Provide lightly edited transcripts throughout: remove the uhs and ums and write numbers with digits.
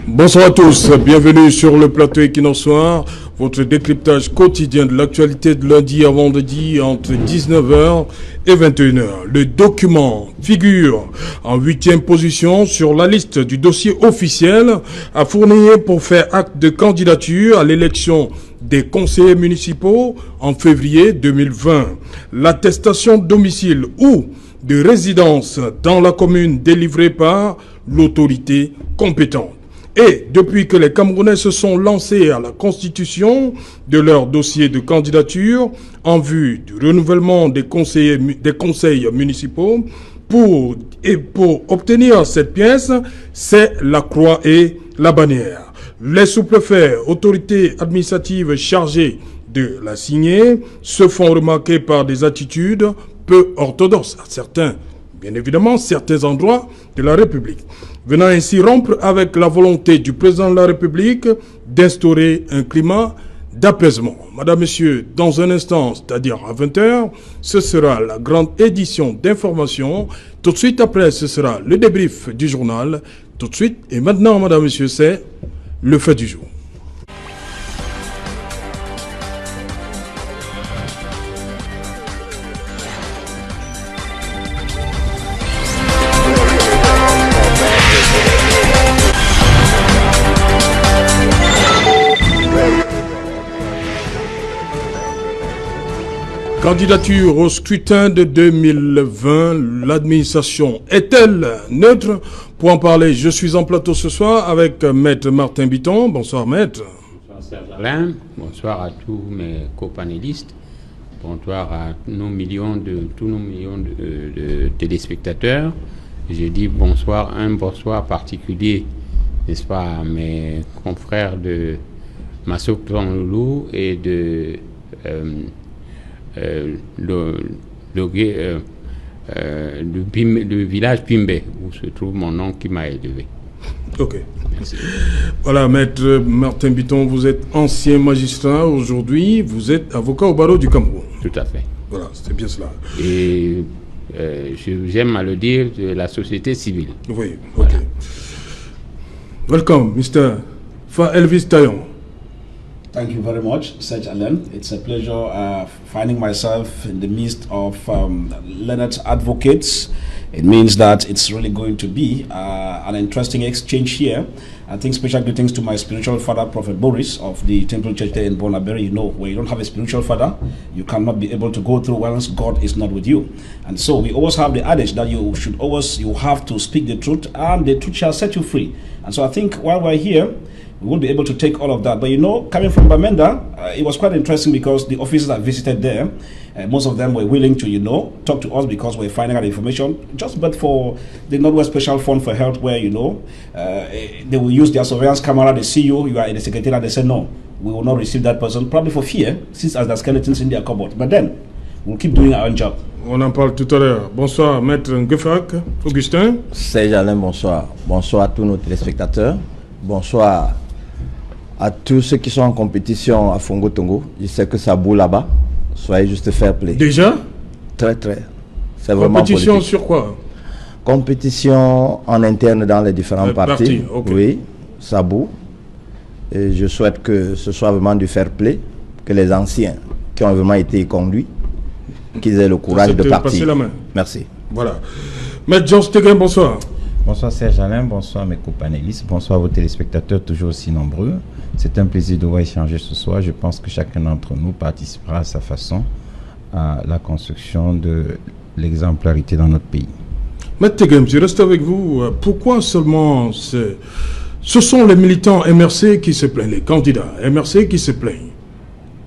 Bonsoir à tous, bienvenue sur le plateau Equinox Soir, votre décryptage quotidien de l'actualité de lundi à vendredi entre 19h et 21h. Le document figure en 8e position sur la liste du dossier officiel à fournir pour faire acte de candidature à l'élection des conseillers municipaux en février 2020. L'attestation de domicile ou de résidence dans la commune délivrée par l'autorité compétente. Et depuis que les Camerounais se sont lancés à la constitution de leur dossier de candidature en vue du renouvellement des conseils municipaux, pour obtenir cette pièce, c'est la croix et la bannière. Les sous-préfets, autorités administratives chargées de la signer, se font remarquer par des attitudes peu orthodoxes à certains endroits de la République, venant ainsi rompre avec la volonté du président de la République d'instaurer un climat d'apaisement. Madame, Messieurs, dans un instant, c'est-à-dire à 20h, ce sera la grande édition d'information. Tout de suite après, ce sera le débrief du journal. Tout de suite, et maintenant, Madame, Messieurs, c'est le fait du jour. Candidature au scrutin de 2020, l'administration est-elle neutre? Pour en parler, je suis en plateau ce soir avec Maître Martin Bitton. Bonsoir Maître. Bonsoir Serge Alain, bonsoir à tous mes copanélistes, bonsoir à tous nos millions de téléspectateurs. Je dis bonsoir, un bonsoir particulier, n'est-ce pas, à mes confrères Massok Loulou et de le village Pimbe, où se trouve mon oncle qui m'a élevé. Ok. Merci. Voilà, Maître Martin Bitton, vous êtes ancien magistrat aujourd'hui, vous êtes avocat au barreau du Cameroun. Tout à fait. Voilà, c'est bien cela. Et j'aime à le dire, de la société civile. Oui, Voilà. ok. Welcome, Mr. Fa Elvis Tayon. Thank you very much, Serge Alain. It's a pleasure finding myself in the midst of learned advocates. It means that it's really going to be an interesting exchange here. I think special greetings to my spiritual father, Prophet Boris of the Temple Church there in Bonaberry. You know, where you don't have a spiritual father, you cannot be able to go through once God is not with you. And so we always have the adage that you have to speak the truth, and the truth shall set you free. And so I think while we're here, we won't be able to take all of that. But you know, coming from Bamenda, it was quite interesting because the officers that visited there, most of them were willing to, talk to us because we're finding out information. Just but for the Northwest Special Fund for Health, where, they will use their surveillance camera, they see you are in the secretariat, they say, no, we will not receive that person, probably for fear, since as the skeletons in their cupboard. But then, we'll keep doing our own job. On en parle tout à l'heure. Bonsoir, Maître Ngefak, Augustin. Serge Alain, bonsoir. Bonsoir à tous nos téléspectateurs. Bonsoir à tous ceux qui sont en compétition à Fongo Tongo. Je sais que ça boue là-bas. Soyez juste fair play. Déjà? Très, très. C'est vraiment compétition politique. Sur quoi? Compétition en interne dans les différents partis. Okay. Oui, ça boue. Et je souhaite que ce soit vraiment du fair play, que les anciens qui ont vraiment été conduits, qu'ils aient le courage de partir. La main. Merci. Voilà. Maître Jean Stegren, bonsoir. Bonsoir Serge Alain, bonsoir mes copanélistes, bonsoir vos téléspectateurs toujours aussi nombreux. C'est un plaisir de vous échanger ce soir. Je pense que chacun d'entre nous participera à sa façon à la construction de l'exemplarité dans notre pays. Maître Tegem, je reste avec vous. Pourquoi seulement ce sont les militants MRC qui se plaignent, les candidats MRC qui se plaignent?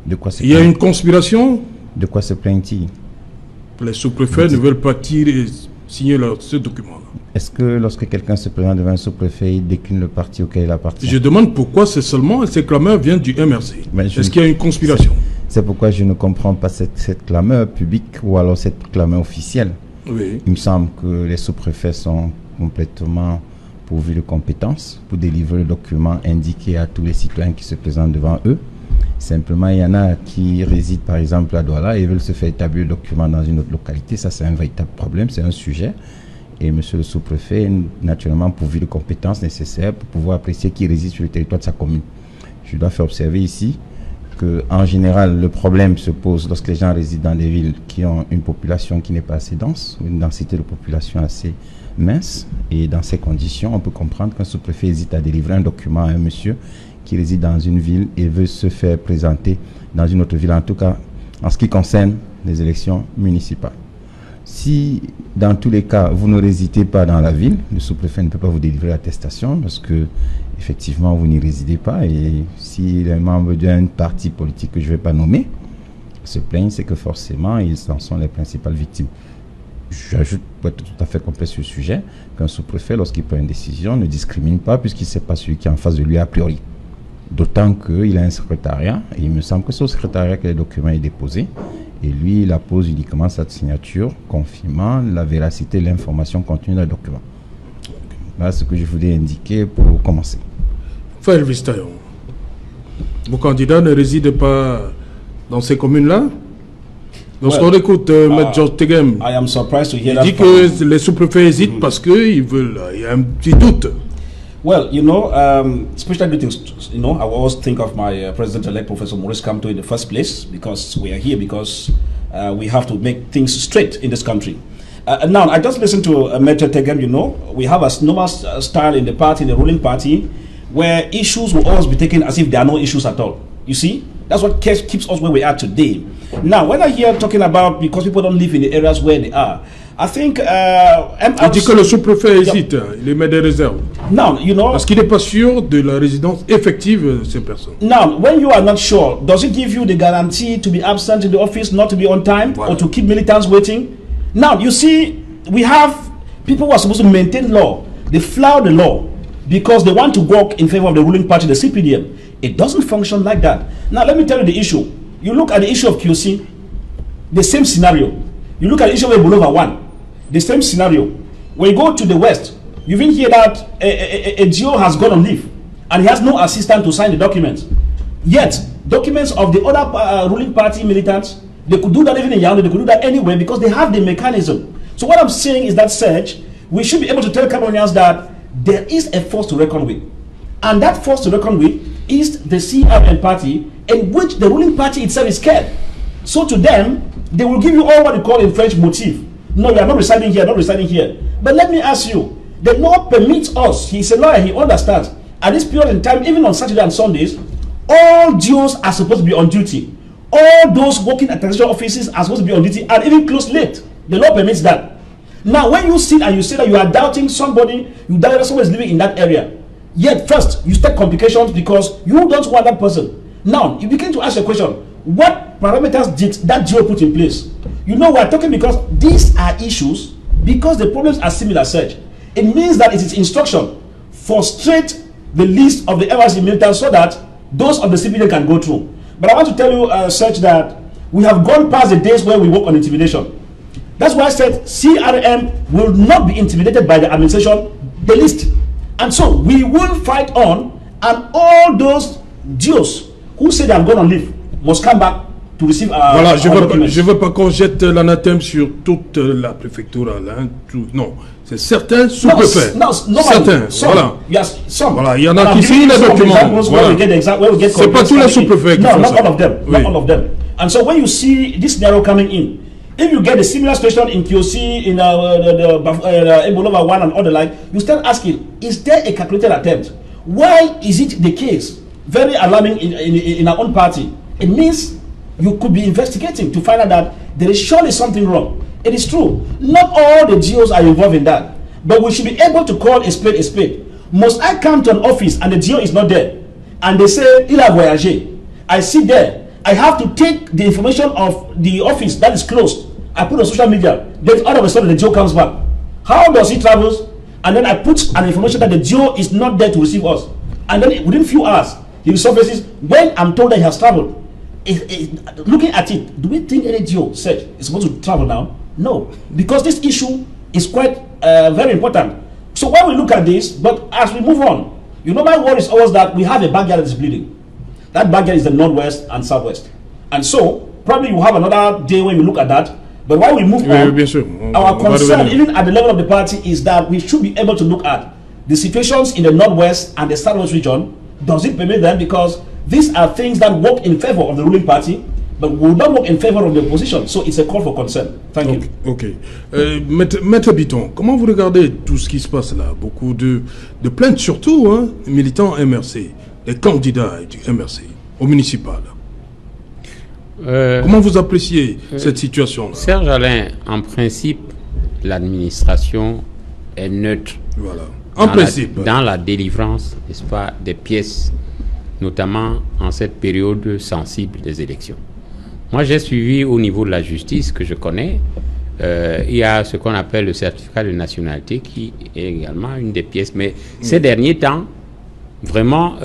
De quoi se Il y a une conspiration? De quoi se plaignent-ils? Les sous-préfets ne veulent pas signer ce document-là. Est-ce que lorsque quelqu'un se présente devant un sous-préfet, il décline le parti auquel il appartient? Je demande pourquoi ces clameurs viennent du MRC. Est-ce qu'il y a une conspiration? C'est pourquoi je ne comprends pas cette clameur publique ou alors cette clameur officielle. Oui. Il me semble que les sous-préfets sont complètement pourvus de compétences pour délivrer le document indiqué à tous les citoyens qui se présentent devant eux. Simplement, il y en a qui résident par exemple à Douala et veulent se faire établir le document dans une autre localité. Ça, c'est un véritable problème, c'est un sujet. Et monsieur le sous-préfet est naturellement pourvu de compétences nécessaires pour pouvoir apprécier qui réside sur le territoire de sa commune. Je dois faire observer ici qu'en général, le problème se pose lorsque les gens résident dans des villes qui ont une population qui n'est pas assez dense, ou une densité de population assez mince. Et dans ces conditions, on peut comprendre qu'un sous-préfet hésite à délivrer un document à un monsieur qui réside dans une ville et veut se faire présenter dans une autre ville, en tout cas en ce qui concerne les élections municipales. Si, dans tous les cas, vous ne résidez pas dans la ville, le sous-préfet ne peut pas vous délivrer l'attestation parce que, effectivement, vous n'y résidez pas. Et si les membres d'un parti politique que je ne vais pas nommer se plaignent, c'est que forcément, ils en sont les principales victimes. J'ajoute, pour être tout à fait complet sur le sujet, qu'un sous-préfet, lorsqu'il prend une décision, ne discrimine pas puisqu'il ne sait pas celui qui est en face de lui a priori. D'autant qu'il a un secrétariat, et il me semble que c'est au secrétariat que les documents est déposé. Et lui, il appose uniquement sa signature, confirmant la véracité de l'information contenue dans le document. Voilà ce que je voulais indiquer pour commencer. Frère Vistaillon, vos candidats ne résident pas dans ces communes-là? Lorsqu'on écoute M. George Tegem, I am surprised to hear il that dit que les sous-préfets hésitent parce qu'il y a un petit doute. Well, special greetings. I will always think of my President-elect, Professor Maurice Kamto, in the first place, because we are here because we have to make things straight in this country. Now, I just listened to Mr. Tegem. We have a normal style in the party, in the ruling party, where issues will always be taken as if there are no issues at all. You see, that's what keeps us where we are today. Now, when I hear talking about because people don't live in the areas where they are, I think il dit que le sous-préfet hésite, il émet des réserves. Now, parce qu'il n'est pas sûr de la résidence effective de ces personnes. Now, when you are not sure, does it give you the guarantee to be absent in the office, not to be on time, or to keep militants waiting? Now, you see, we have people who are supposed to maintain law. They flout the law because they want to work in favor of the ruling party, the CPDM. It doesn't function like that. Now, let me tell you the issue. You look at the issue of QC, the same scenario. You look at the issue of Bolova 1, the same scenario. When you go to the west, you even hear that a GO has gone on leave and he has no assistant to sign the documents. Yet, documents of the other ruling party militants, they could do that even in Yaoundé, they could do that anywhere because they have the mechanism. So what I'm saying is that, Serge, we should be able to tell Cameroonians that there is a force to reckon with. And that force to reckon with is the CRN party, in which the ruling party itself is scared. So to them, they will give you all what you call in French motif. No, you are not residing here, not residing here. But let me ask you, the law permits us, he's a lawyer, he understands, at this period in time, even on Saturday and Sundays, all DOs are supposed to be on duty. All those working at transition offices are supposed to be on duty and even close late. The law permits that. Now, when you sit and you say that you are doubting somebody, you doubt that someone is living in that area, yet first, you start complications because you don't want that person. Now, you begin to ask a question, what parameters did that GO put in place? You know, we're talking because these are issues, because the problems are similar, Serge. It means that it is instruction, frustrate the list of the MRC militants so that those of the civilian can go through. But I want to tell you, Serge, that we have gone past the days where we work on intimidation. That's why I said CRM will not be intimidated by the administration, the list. And so we will fight on, and all those GOs who say they have gone on leave must come back to receive voilà, je veux pas qu'on jette l'anathème sur toute la préfecture. Hein, non, c'est certains sous-préfets. Certains, voilà. Yes, some. Voilà, il y en a qui signent les documents. Voilà. C'est pas tous les sous-préfets qui font ça. Not all of them. Oui. Not all of them. And so when you see this scenario coming in, if you get a similar situation in QC, in Ebola 1 and all the like, you start asking, is there a calculated attempt? Why is it the case? Very alarming in our own party. It means you could be investigating to find out that there is surely something wrong. It is true. Not all the GOs are involved in that. But we should be able to call a spade a spade. Must I come to an office and the GO is not there? And they say, il a voyagé. I sit there. I have to take the information of the office that is closed. I put on social media. Then all of a sudden the GO comes back. How does he travel? And then I put an information that the GO is not there to receive us. And then within a few hours, he surfaces when I'm told that he has traveled. Looking at it, do we think any GO said is supposed to travel now? No, because this issue is quite very important. So when we look at this, but as we move on, you know, my worry is always that we have a backyard that is bleeding. That backyard is the northwest and southwest. And so probably you have another day when you look at that. But while we move Oui, on, bien sûr. our On va concern, revenir. even at the level of the party, is that we should be able to look at the situations in the Northwest and the Southwest region. Does it permit them? Because these are things that work in favor of the ruling party, but will not work in favor of the opposition. So it's a call for concern. Thank you. Ok. Maître Biton, comment vous regardez tout ce qui se passe là? Beaucoup de plaintes, surtout, hein, militants MRC, des candidats du MRC au municipal. Comment vous appréciez cette situation-là? Serge Alain, en principe, l'administration est neutre. Voilà. En principe. Dans la délivrance, n'est-ce pas, des pièces, notamment en cette période sensible des élections. Moi, j'ai suivi au niveau de la justice, que je connais, il y a ce qu'on appelle le certificat de nationalité, qui est également une des pièces. Mais ces derniers temps, vraiment,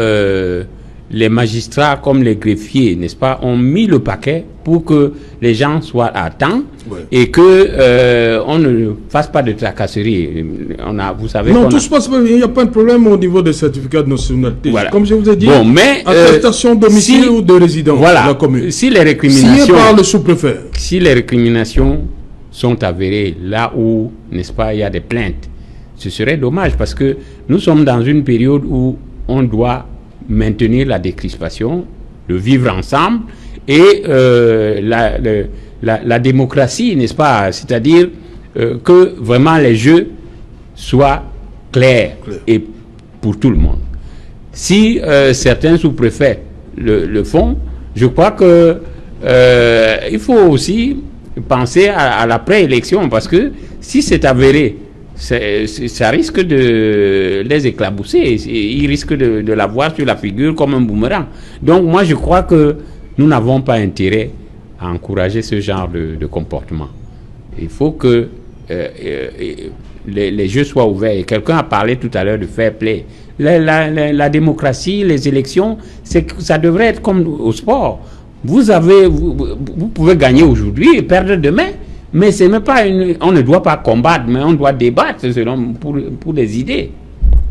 les magistrats comme les greffiers, n'est-ce pas, ont mis le paquet pour que les gens soient à temps et que on ne fasse pas de tracasserie. Vous savez. Non, tout se passe bien. Il n'y a pas de problème au niveau des certificats de nationalité. Voilà. Comme je vous ai dit, bon, mais, attestation de domicile ou de résidence de la commune. Si les récriminations, signé par le sous-préfet. Si les récriminations sont avérées là où, n'est-ce pas, il y a des plaintes, ce serait dommage parce que nous sommes dans une période où on doit maintenir la décrispation, le vivre ensemble et la démocratie, n'est-ce pas? C'est-à-dire que vraiment les jeux soient clairs et pour tout le monde. Si certains sous-préfets le font, je crois que il faut aussi penser à l'après-élection parce que si c'est avéré, ça risque de les éclabousser. Ils risquent de l'avoir sur la figure comme un boomerang. Donc moi je crois que nous n'avons pas intérêt à encourager ce genre de comportement. Il faut que les jeux soient ouverts. Et quelqu'un a parlé tout à l'heure de fair play. La démocratie, les élections, ça devrait être comme au sport. Vous pouvez gagner aujourd'hui et perdre demain. Mais c'est même pas on ne doit pas combattre, mais on doit débattre pour des idées.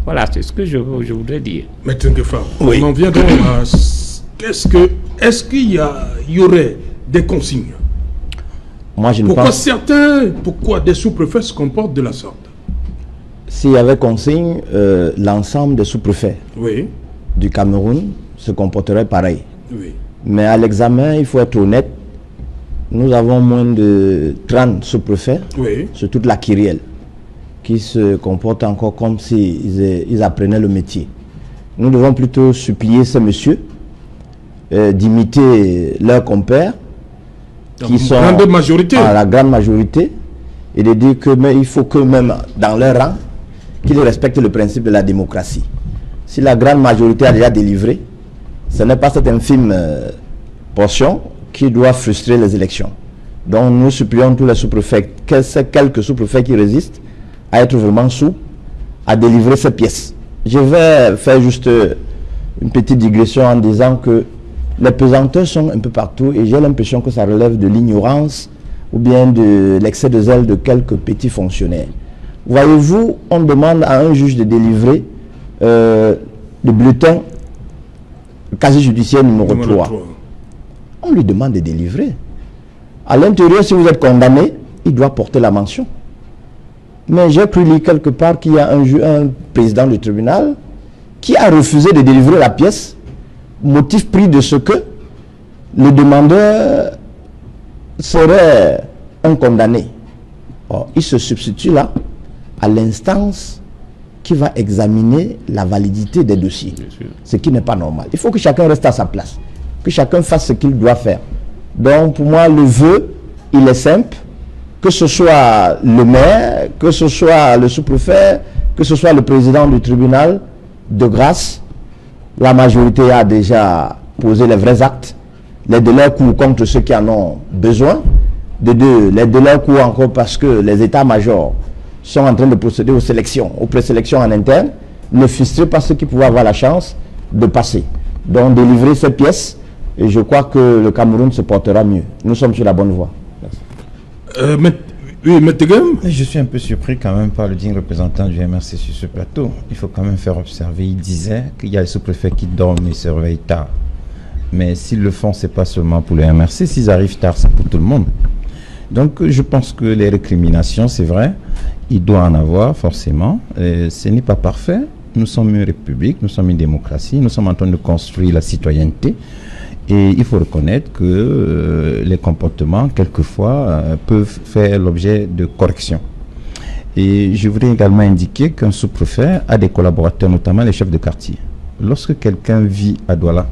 Voilà, c'est ce que je voudrais dire. Maître Ngefa, oui. On en vient donc à est-ce qu'il y aurait des consignes? Moi, je ne pense... Pourquoi des sous-préfets se comportent de la sorte? S'il y avait consigne, l'ensemble des sous-préfets du Cameroun se comporterait pareil. Oui. Mais à l'examen, il faut être honnête. Nous avons moins de 30 sous-préfets sur toute la Kyrielle qui se comportent encore comme s'ils apprenaient le métier. Nous devons plutôt supplier ces messieurs d'imiter leurs compères qui sont à la grande majorité et de dire qu'il faut que même dans leur rang, qu'ils respectent le principe de la démocratie. Si la grande majorité a déjà délivré, ce n'est pas cette infime portion qui doit frustrer les élections. Donc nous supplions tous les sous-préfets, quelques sous-préfets qui résistent, à être vraiment sous, à délivrer ces pièces. Je vais faire juste une petite digression en disant que les pesanteurs sont un peu partout et j'ai l'impression que ça relève de l'ignorance ou bien de l'excès de zèle de quelques petits fonctionnaires. Voyez-vous, on demande à un juge de délivrer le bulletin casier judiciaire numéro 3. On lui demande de délivrer. À l'intérieur, si vous êtes condamné, il doit porter la mention. Mais j'ai cru lire quelque part qu'il y a un président du tribunal qui a refusé de délivrer la pièce, motif pris de ce que le demandeur serait un condamné. Or, il se substitue là à l'instance qui va examiner la validité des dossiers. Ce qui n'est pas normal. Il faut que chacun reste à sa place. Que chacun fasse ce qu'il doit faire. Donc pour moi le vœu, il est simple, que ce soit le maire, que ce soit le sous-préfet, que ce soit le président du tribunal, de grâce, la majorité a déjà posé les vrais actes, les de leur cours contre ceux qui en ont besoin, de deux, les de leur cours encore parce que les états-majors sont en train de procéder aux sélections, aux présélections en interne, ne frustrez pas ceux qui pouvaient avoir la chance de passer. Donc délivrer ces pièces, et je crois que le Cameroun se portera mieux. Nous sommes sur la bonne voie. Je suis un peu surpris quand même par le digne représentant du MRC sur ce plateau. Il faut quand même faire observer, il disait qu'il y a les sous-préfets qui dorment et se réveillent tard. Mais s'ils le font, c'est pas seulement pour le MRC. S'ils arrivent tard, c'est pour tout le monde. Donc je pense que les récriminations, c'est vrai, il doit en avoir forcément. Ce n'est pas parfait. Nous sommes une république, nous sommes une démocratie, nous sommes en train de construire la citoyenneté. Et il faut reconnaître que les comportements, quelquefois, peuvent faire l'objet de corrections. Et je voudrais également indiquer qu'un sous-préfet a des collaborateurs, notamment les chefs de quartier. Lorsque quelqu'un vit à Douala,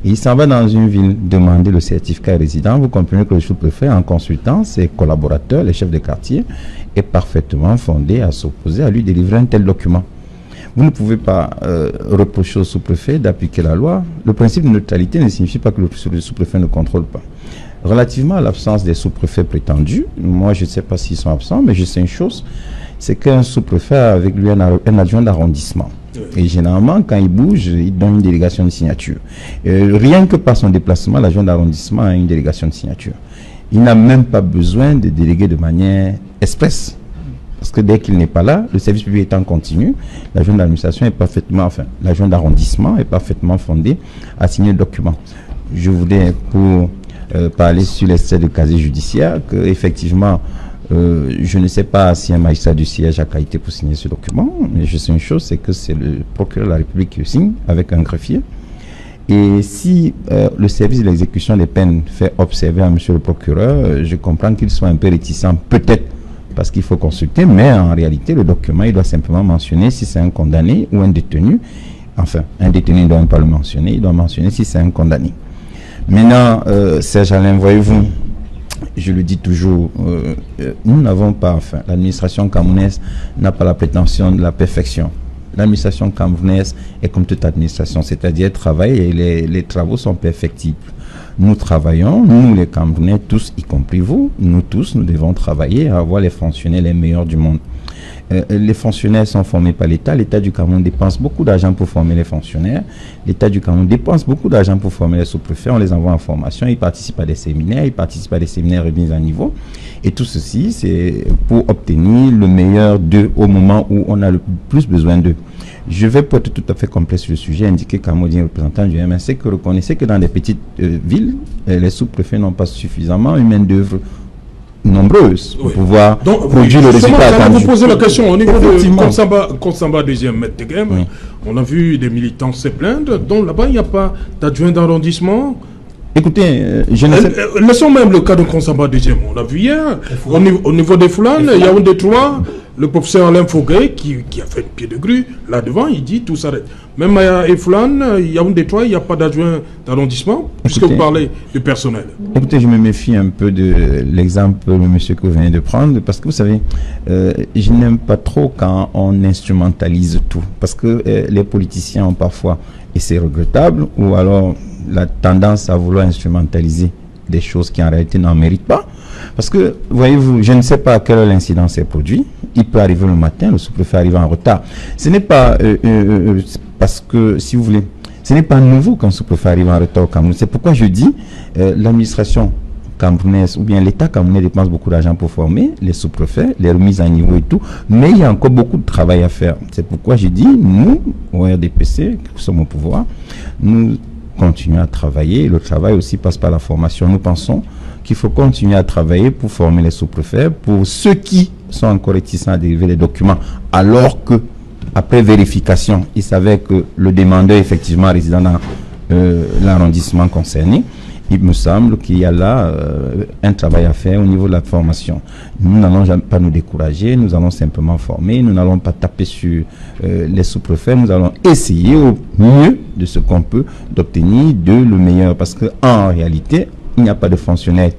et il s'en va dans une ville demander le certificat résident, vous comprenez que le sous-préfet, en consultant ses collaborateurs, les chefs de quartier, est parfaitement fondé à s'opposer à lui délivrer un tel document. Vous ne pouvez pas reprocher au sous-préfet d'appliquer la loi. Le principe de neutralité ne signifie pas que le sous-préfet ne contrôle pas. Relativement à l'absence des sous-préfets prétendus, moi je ne sais pas s'ils sont absents, mais je sais une chose, c'est qu'un sous-préfet a avec lui un adjoint d'arrondissement. Et généralement, quand il bouge, il donne une délégation de signature. Rien que par son déplacement, l'adjoint d'arrondissement a une délégation de signature. Il n'a même pas besoin de déléguer de manière expresse. Parce que dès qu'il n'est pas là, le service public étant continu, l'adjoint d'administration est parfaitement, enfin, l'adjoint d'arrondissement est parfaitement fondé à signer le document. Je voudrais, pour parler sur l'extrait de casier judiciaire, que effectivement, je ne sais pas si un magistrat du siège a qualité pour signer ce document, mais je sais une chose, c'est que c'est le procureur de la République qui signe avec un greffier. Et si le service de l'exécution des peines fait observer à monsieur le procureur, je comprends qu'il soit un peu réticent, peut-être parce qu'il faut consulter, mais en réalité, le document, il doit simplement mentionner si c'est un condamné ou un détenu. Enfin, un détenu ne doit pas le mentionner, il doit mentionner si c'est un condamné. Maintenant, Serge Alain, voyez-vous, je le dis toujours, nous n'avons pas, enfin, l'administration camerounaise n'a pas la prétention de la perfection. L'administration camerounaise est comme toute administration, c'est-à-dire elle travaille et les travaux sont perfectibles. Nous travaillons, nous les Camerounais, tous, y compris vous, nous tous, nous devons travailler à avoir les fonctionnaires les meilleurs du monde. Les fonctionnaires sont formés par l'État. L'État du Cameroun dépense beaucoup d'argent pour former les fonctionnaires. L'État du Cameroun dépense beaucoup d'argent pour former les sous-préfets. On les envoie en formation. Ils participent à des séminaires. Ils participent à des séminaires remis à niveau. Et tout ceci, c'est pour obtenir le meilleur d'eux au moment où on a le plus besoin d'eux. Je vais pour être tout à fait complet sur le sujet, indiquer qu'Amoudien, représentant du MNC, que reconnaissez que dans des petites villes, les sous-préfets n'ont pas suffisamment une main-d'œuvre nombreuses pour pouvoir produire le résultat attendu. Vous posez la question au niveau de Konsamba 2e mètre de game. Oui. On a vu des militants se plaindre, donc là-bas il n'y a pas d'adjoint d'arrondissement. Écoutez, je ne sais pas. Laissons même le cas de Konsamba 2e. On l'a vu hier, au niveau des Foulanes, il y a un des trois, le professeur Alain Fauguet qui a fait pied de grue, là devant, il dit tout s'arrête. Même à Foulanes, il y a un des trois, il n'y a pas d'adjoint d'arrondissement, puisque vous parlez du personnel. Écoutez, je me méfie un peu de l'exemple, monsieur, que vous venez de prendre, parce que vous savez, je n'aime pas trop quand on instrumentalise tout, parce que les politiciens ont parfois, et c'est regrettable, ou alors la tendance à vouloir instrumentaliser des choses qui en réalité n'en méritent pas. Parce que, voyez-vous, je ne sais pas à quelle heure l'incident s'est produit. Il peut arriver le matin, le sous-préfet arrive en retard. Ce n'est pas parce que, si vous voulez, ce n'est pas nouveau qu'un sous-préfet arrive en retard au Cameroun. C'est pourquoi je dis, l'administration camerounaise ou bien l'État camerounais dépense beaucoup d'argent pour former les sous-préfets, les remises à niveau et tout, mais il y a encore beaucoup de travail à faire. C'est pourquoi je dis, nous, au RDPC, qui sommes au pouvoir, nous continuons à travailler. Le travail aussi passe par la formation. Nous pensons qu'il faut continuer à travailler pour former les sous-préfets, pour ceux qui sont encore réticents à délivrer les documents, alors que, après vérification, ils savaient que le demandeur effectivement résident dans l'arrondissement concerné. Il me semble qu'il y a là un travail à faire au niveau de la formation. Nous n'allons pas nous décourager, nous allons simplement former, nous n'allons pas taper sur les sous-préfets, nous allons essayer au mieux de ce qu'on peut d'obtenir le meilleur. Parce qu'en réalité, il n'y a pas de fonctionnaires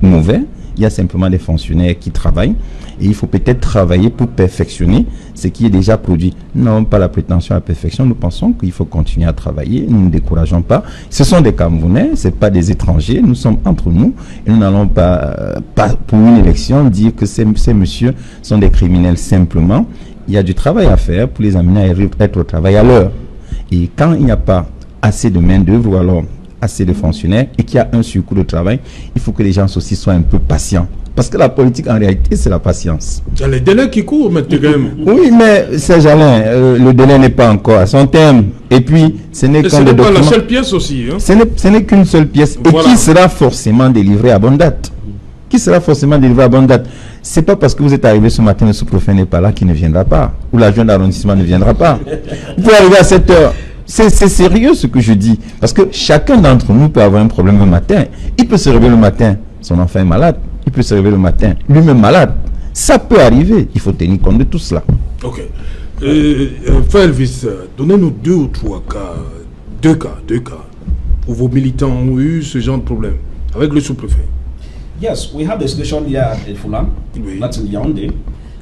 mauvais, il y a simplement des fonctionnaires qui travaillent. Et il faut peut-être travailler pour perfectionner ce qui est déjà produit. Nous n'avons pas la prétention à la perfection. Nous pensons qu'il faut continuer à travailler. Nous ne décourageons pas. Ce sont des Camerounais, ce n'est pas des étrangers. Nous sommes entre nous. Et nous n'allons pas, pour une élection, dire que ces messieurs sont des criminels simplement. Il y a du travail à faire pour les amener à être au travail à l'heure. Et quand il n'y a pas assez de main-d'œuvre ou alors assez de fonctionnaires et qu'il y a un surcoût de travail, il faut que les gens aussi soient un peu patients. Parce que la politique, en réalité, c'est la patience. Il y a les délais qui courent, maintenant. Oui, mais Serge Alain, le délai n'est pas encore à son terme. Et puis, ce n'est qu'un des documents. C'est la seule pièce aussi. Hein? Ce n'est qu'une seule pièce. Voilà. Et qui sera forcément délivrée à bonne date. qui sera forcément délivré à bonne date. C'est pas parce que vous êtes arrivé ce matin, le sous-préfet n'est pas là qu'il ne viendra pas, ou l'adjoint d'arrondissement ne viendra pas. Vous pouvez arriver à 7 heures. C'est sérieux ce que je dis, parce que chacun d'entre nous peut avoir un problème le matin. Il peut se réveiller le matin, son enfant est malade. Il peut se réveiller le matin, lui-même malade. Ça peut arriver. Il faut tenir compte de tout cela. Ok. Frère Elvis, donnez-nous 2 ou 3 cas, 2 cas, où vos militants ont eu ce genre de problème avec le sous-préfet. Yes, we had the situation here at Fulan, that's in Yaoundé,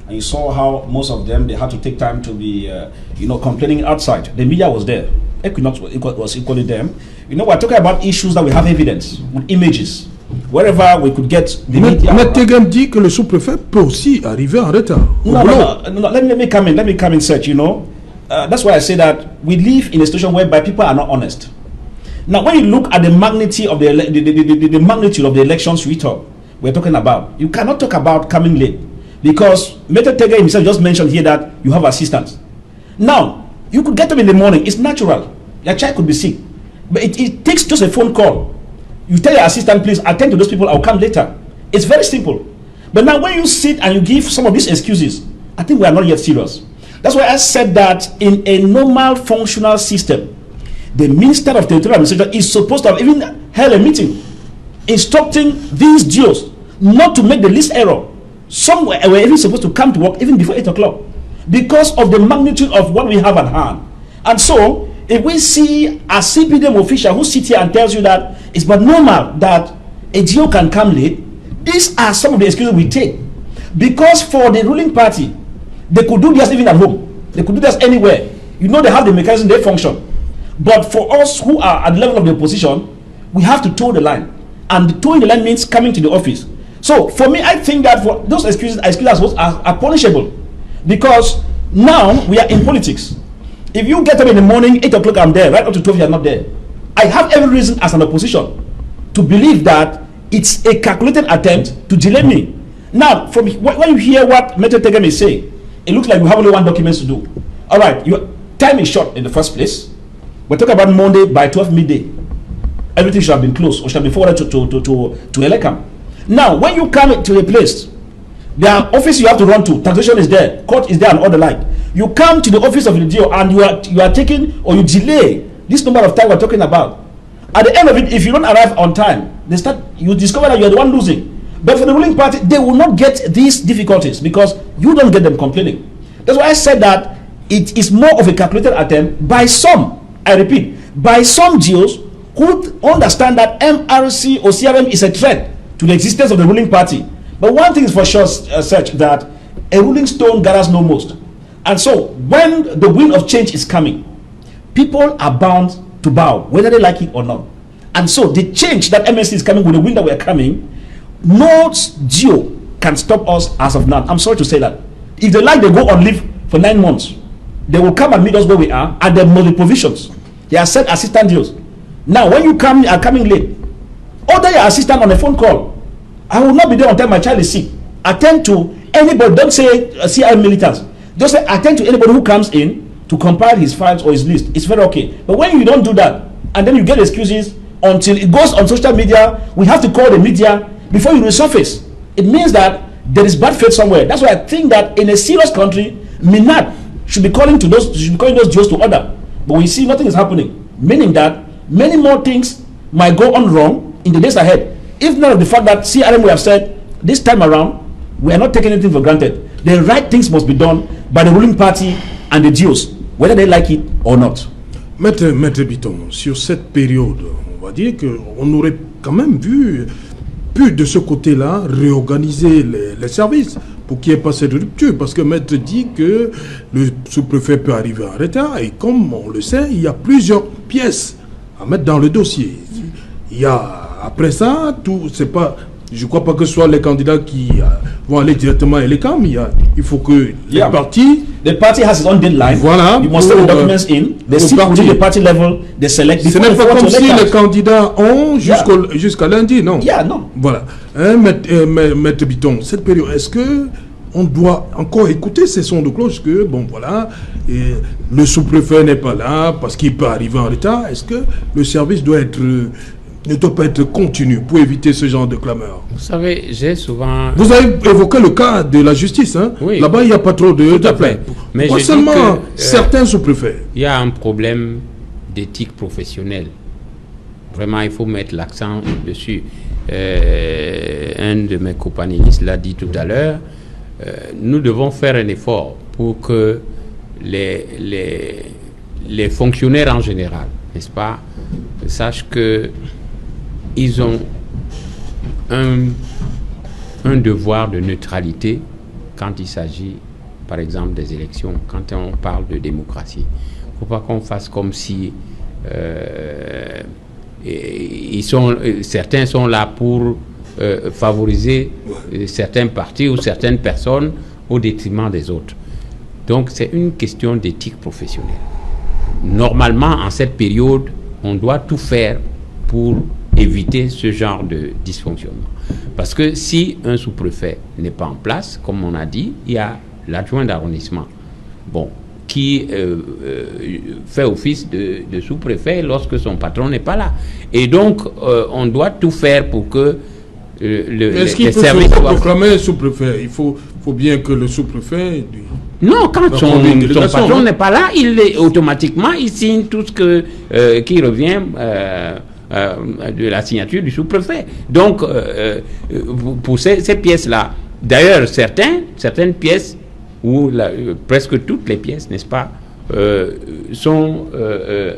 and you saw how most of them, they had to take time to be, complaining outside. The media was there. Equinox was equally them. You know, we're talking about issues that we have evidence, with images. Wherever we could get the media. Mais Tegem dit que le sous-préfet peut aussi arriver en retard. No, let me come in, Serge, that's why I say that we live in a situation whereby people are not honest. Now, when you look at the magnitude of the magnitude of the elections we're talking about, you cannot talk about coming late, because Mete Tege himself just mentioned here that you have assistants. Now, you could get them in the morning. It's natural. Your child could be sick, but it takes just a phone call. You tell your assistant, please attend to those people. I'll come later. It's very simple. But now, when you sit and you give some of these excuses, I think we are not yet serious. That's why I said that in a normal functional system, the Minister of Territorial Administration is supposed to have even held a meeting instructing these DOs not to make the least error. Some were even supposed to come to work even before 8 o'clock because of the magnitude of what we have at hand. And so, if we see a CPDM official who sits here and tells you that it's but normal that a DO can come late, these are some of the excuses we take. Because for the ruling party, they could do this even at home. They could do this anywhere. You know, they have the mechanism, they function. But for us who are at the level of the opposition, we have to toe the line. And toeing the line means coming to the office. So for me, I think that for those excuses are punishable. Because now we are in politics. If you get up in the morning, 8 o'clock, I'm there, right up to 12, you're not there. I have every reason as an opposition to believe that it's a calculated attempt to delay me. Now, from when you hear what Mete Tegem is saying, it looks like you have only 1 document to do. All right, your time is short in the first place. We're talking about Monday by 12 midday. Everything should have been closed or should have been forwarded to Elekam. Now, when you come to a place, there are office you have to run to, taxation is there, court is there, and all the like. You come to the office of the DO and you are taking or you delay this number of time we're talking about. At the end of it, if you don't arrive on time, you discover that you're the one losing. But for the ruling party, they will not get these difficulties because you don't get them complaining. That's why I said that it is more of a calculated attempt by some, I repeat, by some GOs who understand that MRC or CRM is a threat to the existence of the ruling party. But one thing is for sure, such that a rolling stone gathers no most. And so, when the wind of change is coming, people are bound to bow, whether they like it or not. And so, the change that MSC is coming with the wind that we are coming, no GO can stop us as of now. I'm sorry to say that. If they like, they go on leave for 9 months. They will come and meet us where we are, and there must be provisions. They are set assistant deals. Now, when you are coming late, order your assistant on a phone call. I will not be there on time, my child is sick. Attend to anybody, don't say CI militants. Just say attend to anybody who comes in to compile his files or his list. It's very okay. But when you don't do that, and then you get excuses until it goes on social media, we have to call the media before you resurface. It means that there is bad faith somewhere. That's why I think that in a serious country, MINAT should be calling those Jews to order. But we see nothing is happening, meaning that many more things might go on wrong in the days ahead. If not of the fact that CRM we have said this time around, we are not taking anything for granted. The right things must be done by the ruling party and the Jews, whether they like it or not. Maître Biton, sur cette période, on va dire qu'on aurait quand même pu de ce côté-là réorganiser les services pour qu'il n'y ait pas cette rupture. Parce que Maître dit que le sous-préfet peut arriver en retard et comme on le sait, il y a plusieurs pièces à mettre dans le dossier. Il y a après ça, c'est pas, je ne crois pas que ce soit les candidats qui vont aller directement à l'ECAM. Il faut que les partis. The party has its own deadline. Voilà. You must send the documents in. They sit within the party level. They select. Ce n'est pas comme si les candidats ont jusqu'à lundi, non. Non. Voilà. Maître Biton, cette période, est-ce que on doit encore écouter ces sons de cloche que, bon voilà, le sous-préfet n'est pas là parce qu'il peut arriver en retard? Est-ce que le service doit être ne doit pas être continu pour éviter ce genre de clameur? Vous savez, j'ai souvent... Vous avez évoqué le cas de la justice, hein? Oui. Là-bas, il n'y a pas trop de plaintes. Mais pas seulement certains sous-préfets. Il y a un problème d'éthique professionnelle. Vraiment, il faut mettre l'accent dessus. Un de mes companélistes l'a dit tout à l'heure. Nous devons faire un effort pour que les fonctionnaires en général, n'est-ce pas, sachent qu'ils ont un devoir de neutralité quand il s'agit, par exemple, des élections, quand on parle de démocratie. Il ne faut pas qu'on fasse comme si certains sont là pour favoriser certains partis ou certaines personnes au détriment des autres. Donc c'est une question d'éthique professionnelle. Normalement, en cette période, on doit tout faire pour éviter ce genre de dysfonctionnement. Parce que si un sous-préfet n'est pas en place, comme on a dit, il y a l'adjoint d'arrondissement, qui fait office de sous-préfet lorsque son patron n'est pas là. Et donc, on doit tout faire pour que est-ce qu'il peut se proclamer sous-préfet? Il faut bien que le sous-préfet... Non, quand son patron n'est pas là, automatiquement, il signe tout ce qui revient de la signature du sous-préfet. Donc, pour ces pièces-là, d'ailleurs, certaines pièces, ou presque toutes les pièces, n'est-ce pas, sont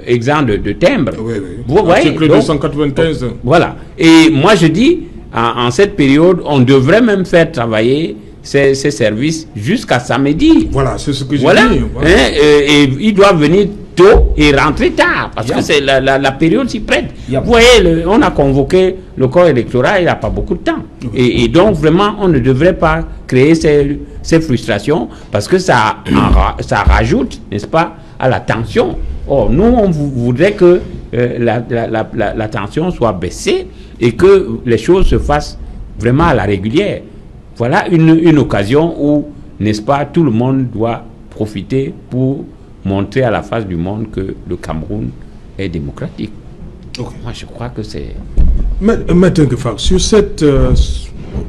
exempts de timbre. Oui. Vous voyez, article 295. Voilà. Et moi, je dis, en cette période, on devrait même faire travailler ces services jusqu'à samedi. Voilà, c'est ce que j'ai dit. Voilà. Et ils doivent venir tôt et rentrer tard, parce que c'est la période s'y prête. Vous voyez, on a convoqué le corps électoral, il n'a pas beaucoup de temps. Et donc, vraiment, on ne devrait pas créer ces frustrations, parce que ça rajoute, n'est-ce pas, à la tension. Or, nous, on voudrait que la tension soit baissée et que les choses se fassent vraiment à la régulière. Voilà une occasion où, n'est-ce pas, tout le monde doit profiter pour montrer à la face du monde que le Cameroun est démocratique. Moi, je crois que c'est... Maître Ngefar, sur cette...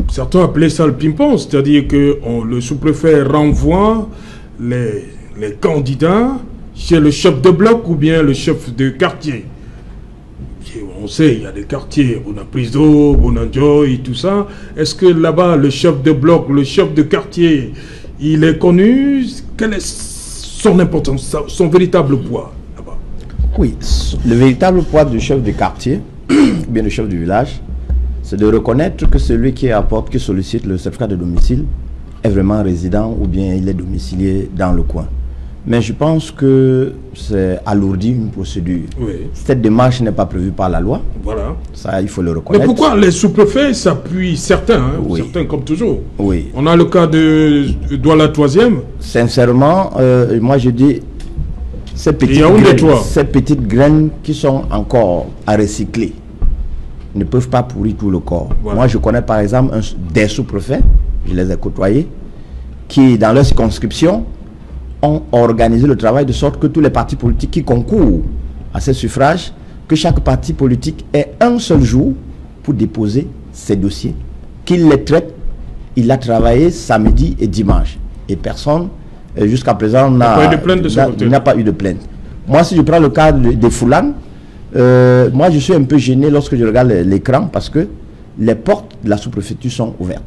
certains appelaient ça le ping-pong, c'est-à-dire que le sous-préfet renvoie les candidats chez le chef de bloc ou bien le chef de quartier. On sait, il y a des quartiers, Bonapriso, Bonanjoy, tout ça. Est-ce que là-bas, le chef de bloc, le chef de quartier, il est connu? Quelle est son importance, son véritable poids là-bas? Oui, le véritable poids du chef de quartier, ou bien le chef du village, c'est de reconnaître que celui qui sollicite le certificat de domicile est vraiment résident ou bien il est domicilié dans le coin. Mais je pense que c'est alourdi une procédure. Oui. Cette démarche n'est pas prévue par la loi. Voilà. Ça, il faut le reconnaître. Mais pourquoi les sous-préfets s'appuient, certains, certains comme toujours? Oui. On a le cas de Douala 3e. Sincèrement, moi je dis, ces petites graines qui sont encore à recycler ne peuvent pas pourrir tout le corps. Voilà. Moi je connais par exemple des sous-préfets, je les ai côtoyés, qui dans leur circonscription ont organisé le travail de sorte que tous les partis politiques qui concourent à ces suffrages, que chaque parti politique ait un seul jour pour déposer ses dossiers, qu'il les traite. Il a travaillé samedi et dimanche. Et personne, jusqu'à présent, n'a pas eu de plainte. Moi, si je prends le cas des Foulans, moi, je suis un peu gêné lorsque je regarde l'écran parce que les portes de la sous-préfecture sont ouvertes.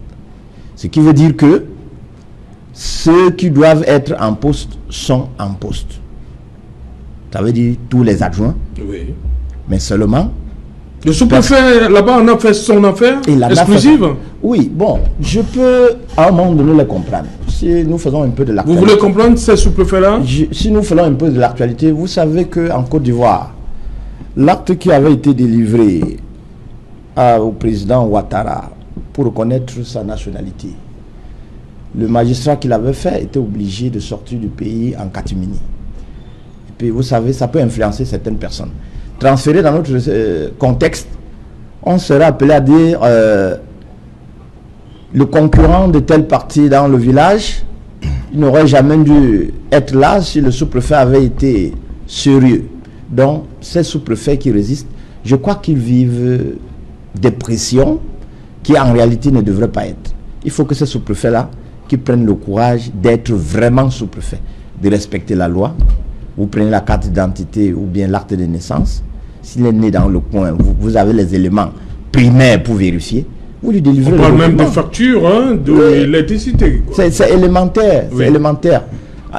Ce qui veut dire que ceux qui doivent être en poste sont en poste. Ça veut dire tous les adjoints. Oui. Mais seulement... Le sous-préfet, là-bas, on a fait son affaire exclusive. Oui, bon, je peux à un moment donné le comprendre. Si nous faisons un peu de l'actualité... Vous voulez comprendre ces sous-préfets-là? Si nous faisons un peu de l'actualité, vous savez qu'en Côte d'Ivoire, l'acte qui avait été délivré au président Ouattara pour reconnaître sa nationalité, le magistrat qui l'avait fait était obligé de sortir du pays en catimini. Et puis vous savez, ça peut influencer certaines personnes. Transféré dans notre contexte, on serait appelé à dire le concurrent de tel parti dans le village, il n'aurait jamais dû être là si le sous-préfet avait été sérieux. Donc, ces sous-préfets qui résistent, je crois qu'ils vivent des pressions qui en réalité ne devraient pas être. Il faut que ces sous-préfets-là, qui prennent le courage d'être vraiment sous-préfets, de respecter la loi. Vous prenez la carte d'identité ou bien l'acte de naissance. S'il est né dans le coin, vous avez les éléments primaires pour vérifier. Vous lui délivrez. On parle même de factures, hein, de l'électricité. C'est élémentaire. Oui. C'est élémentaire.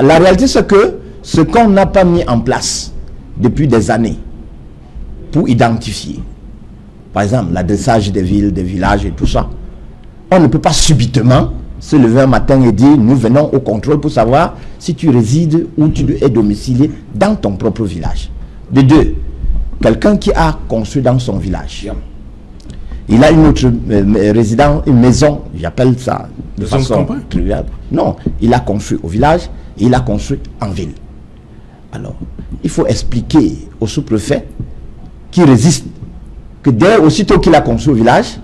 La réalité, c'est que ce qu'on n'a pas mis en place depuis des années pour identifier, par exemple, l'adressage des villes, des villages et tout ça, on ne peut pas subitement se lever un matin et dire nous venons au contrôle pour savoir si tu résides ou tu es domicilié dans ton propre village. De deux, quelqu'un qui a construit dans son village, il a une autre résidence, une maison, j'appelle ça de façon triviale. Non, il a construit au village et il a construit en ville. Alors, il faut expliquer au sous-préfet qui résiste que dès aussitôt qu'il a construit au village,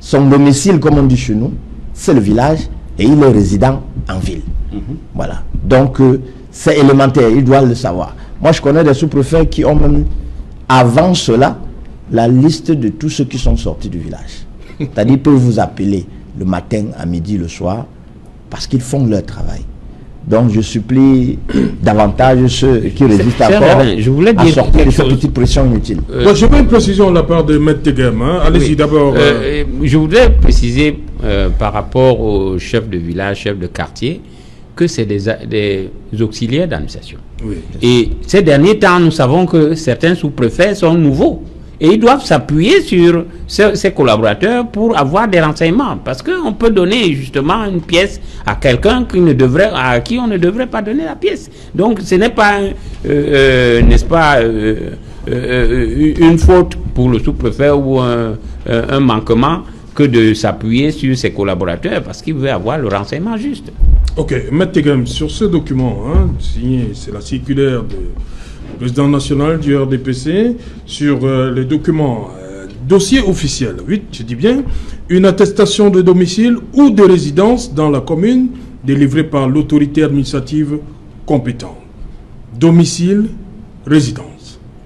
son domicile, comme on dit chez nous, c'est le village et il est résident en ville. Voilà. Donc, c'est élémentaire, il doit le savoir. Moi, je connais des sous-préfets qui ont même, avant cela, la liste de tous ceux qui sont sortis du village. C'est-à-dire, ils peuvent vous appeler le matin, à midi, le soir, parce qu'ils font leur travail. Donc, je supplie davantage ceux qui résistent encore je voulais dire à sortir de cette petite pression inutile. Donc, je veux une précision de la part de M. Tegem. Hein. Allez-y oui. d'abord. Je voudrais préciser par rapport aux chefs de village, chefs de quartier, que c'est des auxiliaires d'administration. Oui. Et ces derniers temps, nous savons que certains sous-préfets sont nouveaux. Et ils doivent s'appuyer sur ces collaborateurs pour avoir des renseignements. Parce qu'on peut donner justement une pièce à quelqu'un à qui on ne devrait pas donner la pièce. Donc ce n'est pas, n'est-ce pas, une faute pour le sous-préfet ou un manquement que de s'appuyer sur ses collaborateurs parce qu'il veut avoir le renseignement juste. Ok, M. Tegem, sur ce document, hein, signé, c'est la circulaire du président national du RDPC sur les documents, dossier officiel. 8, je dis bien, une attestation de domicile ou de résidence dans la commune délivrée par l'autorité administrative compétente. Domicile, résidence.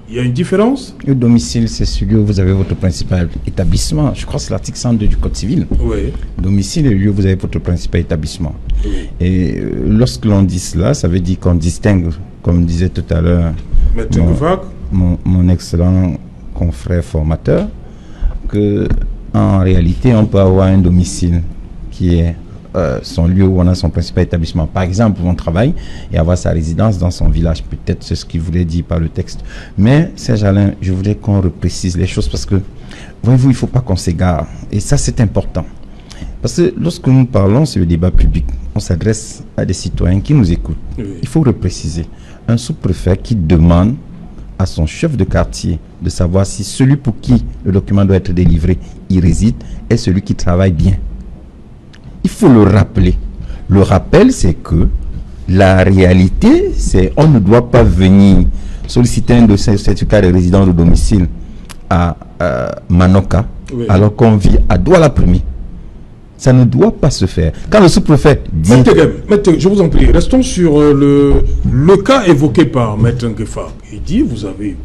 Il y a une différence? Le domicile, c'est celui où vous avez votre principal établissement. Je crois que c'est l'article 102 du Code civil. Oui. Domicile est le lieu où vous avez votre principal établissement. Oui. Et lorsque l'on dit cela, ça veut dire qu'on distingue, comme disait tout à l'heure mon excellent confrère formateur, que en réalité, on peut avoir un domicile qui est son lieu où on a son principal établissement, par exemple où on travaille, et avoir sa résidence dans son village. Peut-être c'est ce qu'il voulait dire par le texte. Mais Serge Alain, je voudrais qu'on reprécise les choses parce que, voyez-vous, il ne faut pas qu'on s'égare. Et ça, c'est important. Parce que lorsque nous parlons sur le débat public, on s'adresse à des citoyens qui nous écoutent. Oui. Il faut repréciser. Un sous-préfet qui demande à son chef de quartier de savoir si celui pour qui le document doit être délivré, il réside, est celui qui travaille bien. Il faut le rappeler. Le rappel, c'est que la réalité, c'est on ne doit pas venir solliciter un certificat de résidence de domicile à Manoka, oui, alors qu'on vit à Douala-Premier. Ça ne doit pas se faire. Quand le sous-préfet dit... Maître, je vous en prie, restons sur le cas évoqué par Maître Ngefag. Il dit, vous avez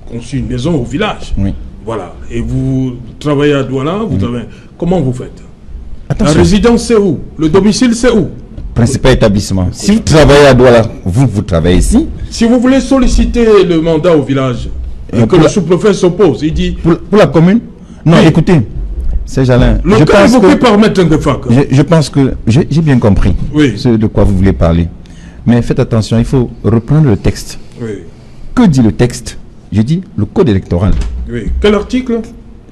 conçu une maison au village. Oui. Voilà. Et vous travaillez à Douala, vous avez... Comment vous faites? Attention. La résidence, c'est où? Le domicile, c'est où? Principal établissement. Si vous travaillez à Douala, vous travaillez ici. Si vous voulez solliciter le mandat au village, et que le sous-préfet s'oppose, il dit... Pour la commune? Non, oui. Écoutez, Serge Alain, le cas évoqué par Maître Ngefag. Je pense que j'ai bien compris, oui, ce de quoi vous voulez parler. Mais faites attention, il faut reprendre le texte. Oui. Que dit le texte? Je dis le code électoral. Oui. Quel article?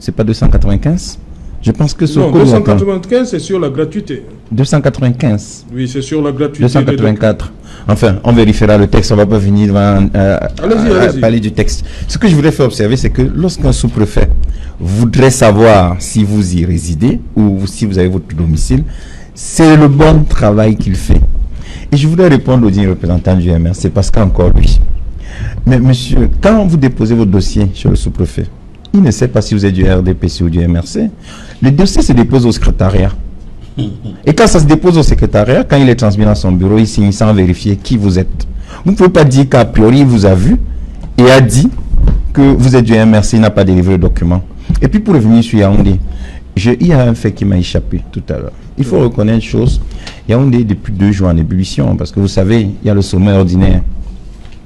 C'est pas 295? Je pense que ce non, 295, c'est sur la gratuité. 295. Oui, c'est sur la gratuité. 284. Enfin, on vérifiera le texte, on ne va pas venir parler du texte. Ce que je voudrais faire observer, c'est que lorsqu'un sous-préfet voudrait savoir si vous y résidez ou si vous avez votre domicile, c'est le bon travail qu'il fait. Et je voudrais répondre au digne représentant du MRC, parce qu'encore lui. Mais monsieur, quand vous déposez votre dossier chez le sous-préfet, il ne sait pas si vous êtes du RDPC ou du MRC. Le dossier se dépose au secrétariat. Et quand ça se dépose au secrétariat, quand il est transmis dans son bureau, il signe sans vérifier qui vous êtes. Vous ne pouvez pas dire qu'a priori il vous a vu et a dit que vous êtes du MRC, il n'a pas délivré le document. Et puis pour revenir sur Yaoundé, il y a un fait qui m'a échappé tout à l'heure. Il faut reconnaître une chose, Yaoundé depuis 2 jours en ébullition, parce que vous savez, il y a le sommet ordinaire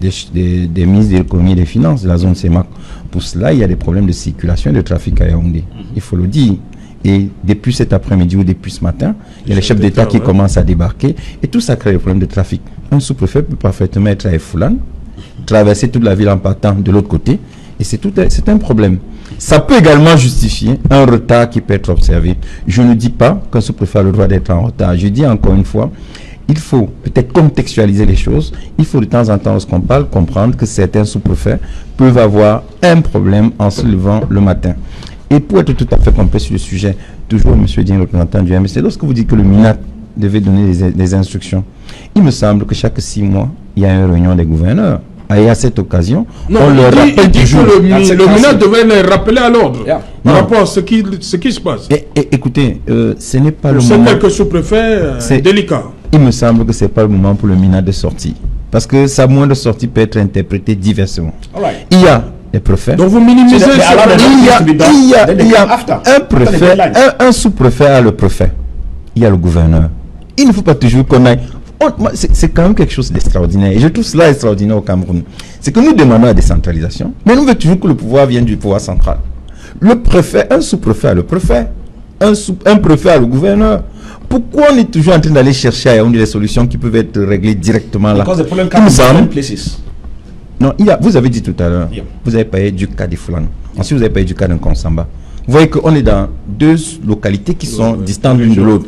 des ministres de l'économie et des finances de la zone CEMAC. Pour cela, il y a des problèmes de circulation et de trafic à Yaoundé. Il faut le dire. Et depuis cet après-midi ou depuis ce matin, il y a les chefs d'État qui commencent à débarquer et tout ça crée des problèmes de trafic. Un sous-préfet peut parfaitement être à Foulane, traverser toute la ville en partant de l'autre côté, et c'est un problème. Ça peut également justifier un retard qui peut être observé. Je ne dis pas qu'un sous-préfet a le droit d'être en retard. Je dis encore une fois, il faut peut-être contextualiser les choses. Il faut de temps en temps, lorsqu'on parle, comprendre que certains sous-préfets peuvent avoir un problème en se levant le matin. Et pour être tout à fait complet sur le sujet, toujours M. Dieng, le représentant du MSC, lorsque vous dites que le MINAT devait donner des instructions, il me semble que chaque 6 mois, il y a une réunion des gouverneurs. Et à cette occasion, on le rappelle toujours. Le MINAT devait les rappeler à l'ordre par rapport à ce qui se passe. Écoutez, ce n'est pas le moment. C'est quelques sous-préfets délicat. Il me semble que ce n'est pas le moment pour le MINAT de sortir. Parce que sa moindre sortie peut être interprétée diversement. Il y a les préfets. Donc vous minimisez il y a un préfet, un sous-préfet à le préfet. Il y a le gouverneur. Il ne faut pas toujours qu'on aille. C'est quand même quelque chose d'extraordinaire. Et je trouve cela extraordinaire au Cameroun. C'est que nous demandons la décentralisation, mais nous voulons toujours que le pouvoir vienne du pouvoir central. Le préfet, un sous-préfet à le préfet, un préfet à le gouverneur. Pourquoi on est toujours en train d'aller chercher à des solutions qui peuvent être réglées directement là? Because the problem comes in places. Non, vous avez dit tout à l'heure, vous avez parlé du cas de Foulane. Ensuite, vous avez parlé du cas de Konsamba. Vous voyez qu'on est dans 2 localités qui sont distantes l'une de l'autre.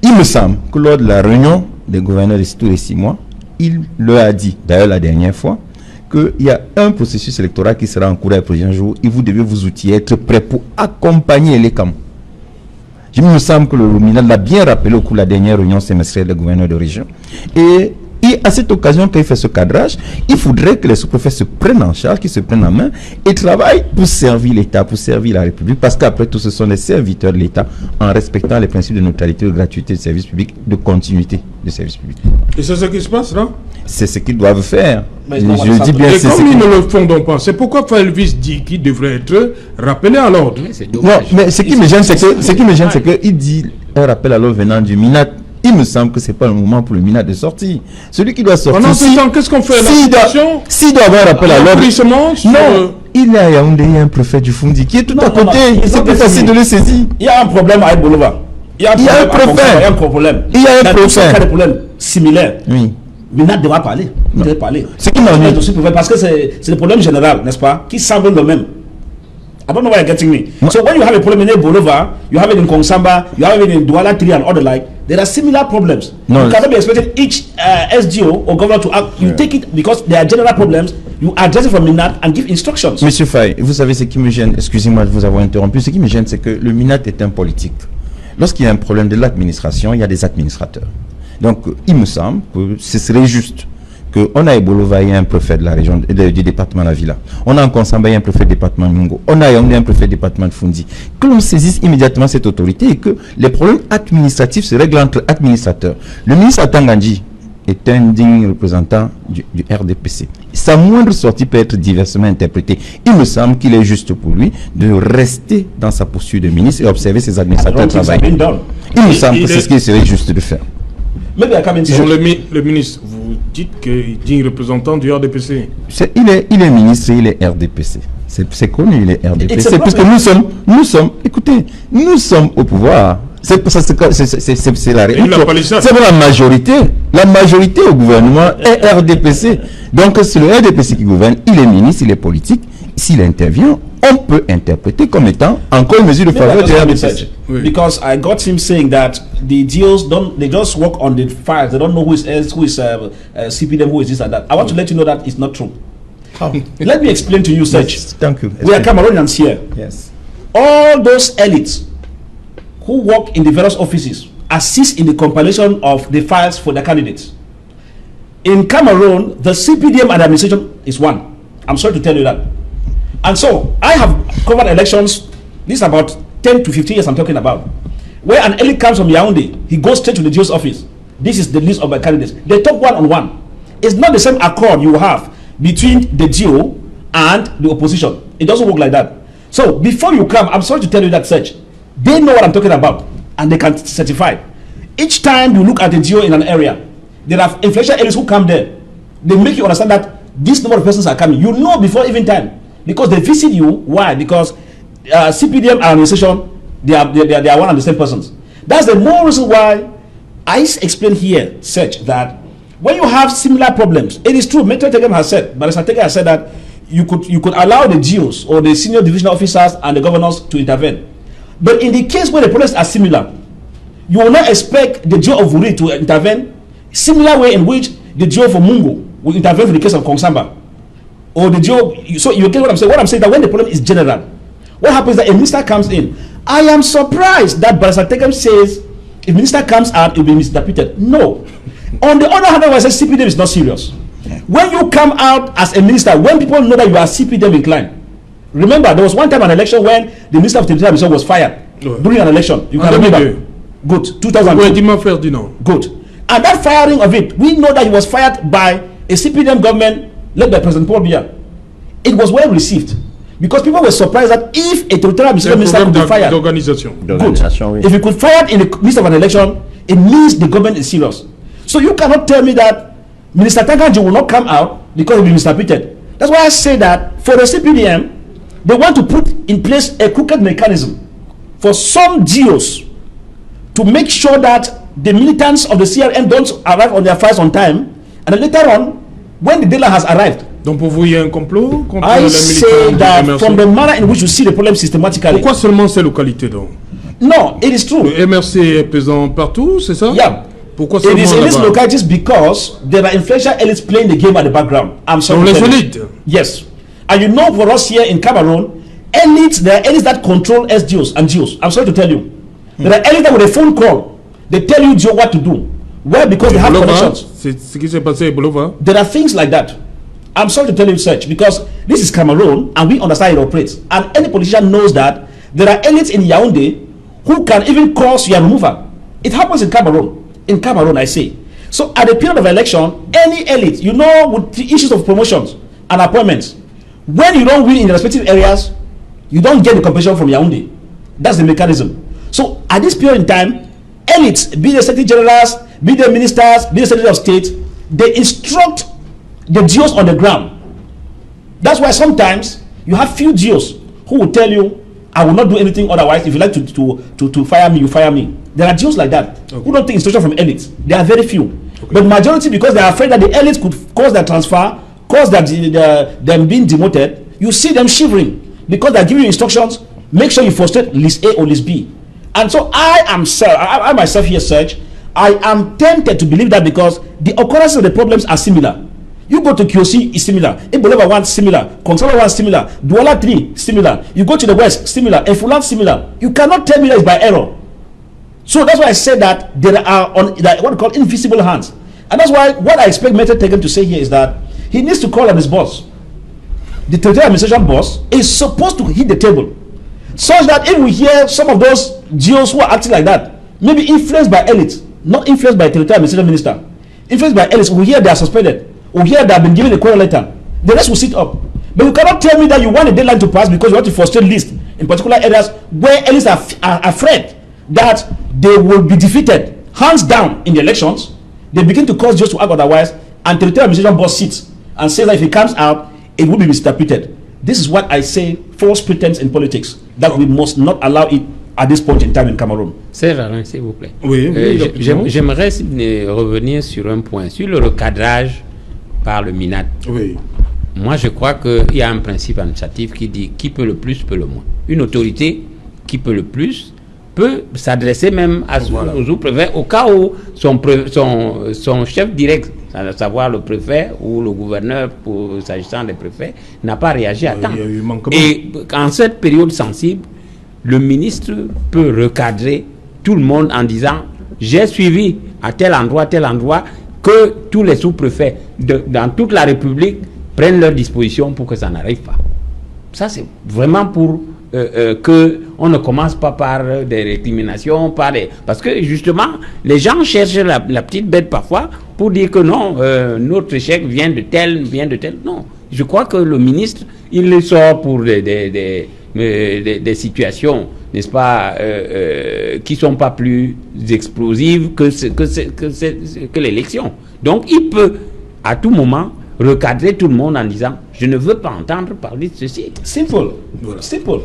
Il me semble que lors de la réunion des gouverneurs de tous les 6 mois, il leur a dit, d'ailleurs la dernière fois, qu'il y a un processus électoral qui sera en cours les prochains jours et vous devez vous outiller, être prêt pour accompagner les camps. Il me semble que le MINAT l'a bien rappelé au cours de la dernière réunion semestrielle des gouverneurs de région. Et à cette occasion, quand il fait ce cadrage, il faudrait que les sous-préfets se prennent en charge, qu'ils se prennent en main et travaillent pour servir l'État, pour servir la République, parce qu'après tout, ce sont des serviteurs de l'État en respectant les principes de neutralité, de gratuité du service public, de continuité du service public. Et c'est ce qui se passe là? C'est ce qu'ils doivent faire. Je dis bien, et comme ils ne le font donc pas, c'est pourquoi Faelvis dit qu'il devrait être rappelé à l'ordre. Non, mais ce qui me gêne, c'est qu'il dit un rappel à l'ordre venant du MINAT. Il me semble que ce n'est pas le moment pour le MINAT de sortir. Celui qui doit sortir. Pendant ce temps, qu'est-ce qu'on fait? S'il doit avoir un rappel à l'ordre. Non, il y a Yaoundé, il y a un préfet du Fundi qui est tout à côté. C'est plus facile de le saisir. Il y a un problème avec Bolova. Il y a un problème. Il y a un problème. Il y a un problème similaire. Oui. MINAT devra parler. Il devrait parler. Ce qui m'ennuie. Parce que c'est le problème général, n'est-ce pas, qui semble le même. I don't know why you're getting me. So when you have a problem in Bolova, you have it in Konsamba, you have it in Douala 3 and other like, there are similar problems. You cannot be expecting each SGO or governor to act. You take it because there are general problems, you address it from MINAT and give instructions. Monsieur Faye, vous savez ce qui me gêne, excusez-moi de vous avoir interrompu, ce qui me gêne, c'est que le MINAT est un politique. Lorsqu'il y a un problème de l'administration, il y a des administrateurs. Donc, il me semble que ce serait juste qu'on a Bolova, il y a un préfet de la région, du département de la Villa. On a en Konsamba, il y a un préfet du département de Mungo. On a un préfet du département de Fundi. Que l'on saisisse immédiatement cette autorité et que les problèmes administratifs se règlent entre administrateurs. Le ministre Atangandji est un digne représentant du RDPC. Sa moindre sortie peut être diversement interprétée. Il me semble qu'il est juste pour lui de rester dans sa posture de ministre et observer ses administrateurs travailler. Il me semble que c'est ce qu'il serait juste de faire. Sur le ministre, vous dites qu'il est un représentant du RDPC. Il est ministre et il est RDPC. C'est connu, il est RDPC. C'est parce que nous sommes au pouvoir. C'est la réalité. C'est la majorité. La majorité au gouvernement est RDPC. Donc c'est le RDPC qui gouverne, il est ministre, il est politique. S'il intervient, on peut interpréter comme étant encore une mesure de faveur du RDPC. Because I got him saying that the deals they just work on the files. They don't know who is CPDM, who is this and that. I want to let you know that it's not true. How? Let me explain to you, Serge. Yes, thank you. We are Cameroonians here. Yes. All those elites who work in the various offices assist in the compilation of the files for the candidates. In Cameroon, the CPDM administration is one. I'm sorry to tell you that. And so, I have covered elections, this is about 10 to 15 years I'm talking about, where an elite comes from Yaoundé, he goes straight to the GO's office. This is the list of my candidates. They talk one-on-one. It's not the same accord you have between the GO and the opposition. It doesn't work like that. So before you come, I'm sorry to tell you that, Serge, they know what I'm talking about and they can certify. Each time you look at a geo in an area, there are influential areas who come there. They make you understand that this number of persons are coming. You know before even time, because they visit you. Why? Because CPDM and administration, they are one and the same persons. That's the more reason why I explain here, Serge, that when you have similar problems, it is true. Metro Tegem has said, Barrister Tegem has said that you could allow the GOs or the senior division officers and the governors to intervene. But in the case where the problems are similar, you will not expect the GO of Wuri to intervene similar way in which the GO for Mungo will intervene for the case of Kongsamba. Or the GO, so you get what I'm saying? What I'm saying that when the problem is general, what happens is that a minister comes in. I am surprised that Barrister Tegem says if minister comes out, it will be misinterpreted. No. On the other hand, I say CPDM is not serious. When you come out as a minister, when people know that you are CPDM inclined, remember there was one time an election when the minister of Territorial was fired during an election. You can remember. Good. 2002. Good. And that firing of it, we know that he was fired by a CPDM government led by President Paul Biya. It was well received because people were surprised that if a territorial minister could be fired, good. If you could fire in the midst of an election, it means the government is serious. So you cannot tell me that Minister Tanganji will not come out because he will be misinterpreted. That's why I say that for the CPDM, they want to put in place a crooked mechanism for some GOs to make sure that the militants of the CRM don't arrive on their files on time, and then later on, when the deadline has arrived. Donc pour vous, il y a un complot contre I say that from the manner in which you see the problem systematically. Pourquoi seulement ces localités donc? No, it is true. Le MRC est présent partout, c'est ça? Yeah. Pourquoi seulement it is in these localities because there are influential elites playing the game at the background. I'm sorry. Donc les élites. Yes. And you know, for us here in Cameroon, elites, there are elites that control SGOs and GOs. I'm sorry to tell you. There are elites that with a phone call, they tell you what to do. Why? Because they have connections. C'est ce qui s'est passé à Bolova. There are things like that. I'm sorry to tell you, Serge, because this is Cameroon and we understand it operates. And any politician knows that there are elites in Yaoundé who can even cause your removal. It happens in Cameroon. In Cameroon, I say. So at the period of election, any elite, you know, with the issues of promotions and appointments, when you don't win in the respective areas, you don't get the compensation from Yaoundé. That's the mechanism. So at this period in time, elites, be the secretary generals, be the ministers, be the secretary of state, they instruct the GOs on the ground. That's why sometimes you have few GOs who will tell you, I will not do anything otherwise. If you like to fire me, you fire me. There are GOs like that who don't take instruction from elites. There are very few. But majority, because they are afraid that the elites could cause their transfer, cause them being demoted, you see them shivering because they are giving you instructions. Make sure you frustrate list A or list B. And so I myself here, Serge, I am tempted to believe that because the occurrence of the problems are similar. You go to QC, is similar. Ibolova 1, similar. Kongsamba 1, similar. Douala 3, similar. You go to the west, similar. Efulan, similar. You cannot tell me that it's by error. So that's why I said that there are what we call invisible hands. And that's why what I expect Mete Tegem to say here is that he needs to call on his boss. The territorial administration boss is supposed to hit the table. Such that if we hear some of those GOs who are acting like that, maybe influenced by elites, not influenced by territorial administration minister, influenced by elites, we hear they are suspended, we hear they have been given a quarter letter, the rest will sit up. But you cannot tell me that you want a deadline to pass because you want to frustrate list in particular areas where elites are afraid that they will be defeated hands down in the elections. They begin to cause just to act otherwise, and territorial administration boss sits and says that if it comes out, it will be misinterpreted. This is what I say, false pretense in politics, that we must not allow it at this point in time in Cameroon. Serge Alain, s'il vous plaît. Oui, j'aimerais revenir sur un point, sur le recadrage par le MINAD. Oui. Moi, je crois qu'il y a un principe administratif qui dit qui peut le plus, peut le moins. Une autorité qui peut le plus peut s'adresser même à aux sous-préfets au cas où son chef direct, à savoir le préfet ou le gouverneur, s'agissant des préfets, n'a pas réagi à temps. Et en cette période sensible, le ministre peut recadrer tout le monde en disant j'ai suivi à tel endroit, que tous les sous-préfets dans toute la République prennent leurs dispositions pour que ça n'arrive pas. Ça, c'est vraiment pour que on ne commence pas par des récriminations, parce que justement, les gens cherchent la petite bête parfois pour dire que non, notre échec vient de tel. Non, je crois que le ministre, il les sort pour des situations, n'est-ce pas, qui ne sont pas plus explosives que l'élection. Donc il peut, à tout moment, recadrer tout le monde en disant « Je ne veux pas entendre parler de ceci ». Simple. Voilà. Simple.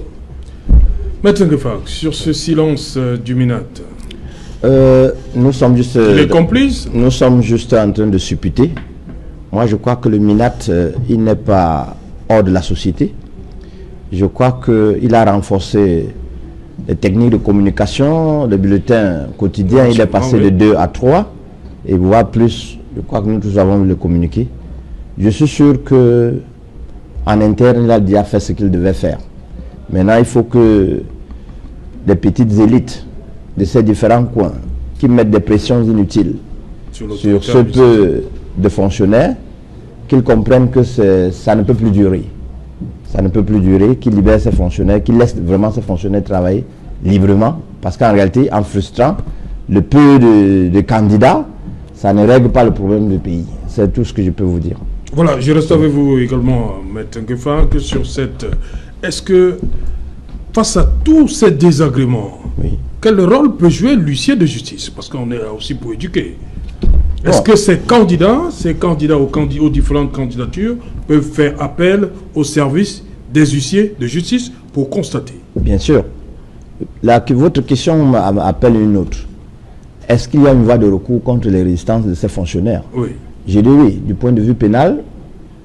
Maître Ngefang, sur ce silence du MINAT, nous sommes juste... les complices? Nous sommes juste en train de supputer. Moi, je crois que le MINAT, il n'est pas hors de la société. Je crois qu'il a renforcé les techniques de communication, le bulletin quotidien, il est passé de 2 à 3, et voire plus. Je crois que nous tous avons le communiqué. Je suis sûr que en interne, il a déjà fait ce qu'il devait faire. Maintenant, il faut que les petites élites de ces différents coins qui mettent des pressions inutiles sur ce peu de fonctionnaires, qu'ils comprennent que ça ne peut plus durer. Ça ne peut plus durer, qu'ils libèrent ces fonctionnaires, qu'ils laissent vraiment ces fonctionnaires travailler librement, parce qu'en réalité, en frustrant le peu de candidats, ça ne règle pas le problème du pays. C'est tout ce que je peux vous dire. Voilà, je reste avec vous également, Maître Ngefang, sur cette... Est-ce que, face à tous ces désagréments, oui, quel rôle peut jouer l'huissier de justice? Parce qu'on est aussi pour éduquer. Est-ce que ces candidats aux différentes candidatures peuvent faire appel au service des huissiers de justice pour constater? Bien sûr. Là, votre question appelle une autre. Est-ce qu'il y a une voie de recours contre les résistances de ces fonctionnaires? Oui. J'ai dit oui. Du point de vue pénal,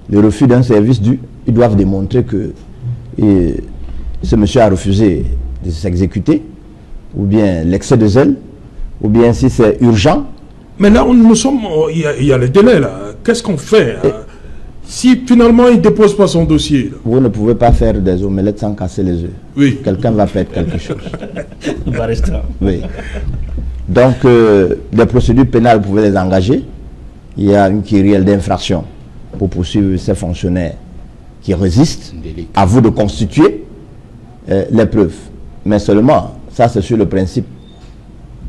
le refus d'un service dû, ils doivent démontrer que ce monsieur a refusé de s'exécuter, ou bien l'excès de zèle, ou bien si c'est urgent. Mais là, il y a les délais là. Qu'est-ce qu'on fait si finalement il ne dépose pas son dossier là? Vous ne pouvez pas faire des omelettes sans casser les œufs. Oui. Quelqu'un va perdre quelque chose. Barista. Oui. Donc, des procédures pénales, vous pouvez les engager. Il y a une querelle d'infraction pour poursuivre ces fonctionnaires qui résistent. À vous de constituer les preuves. Mais seulement, ça c'est sur le principe.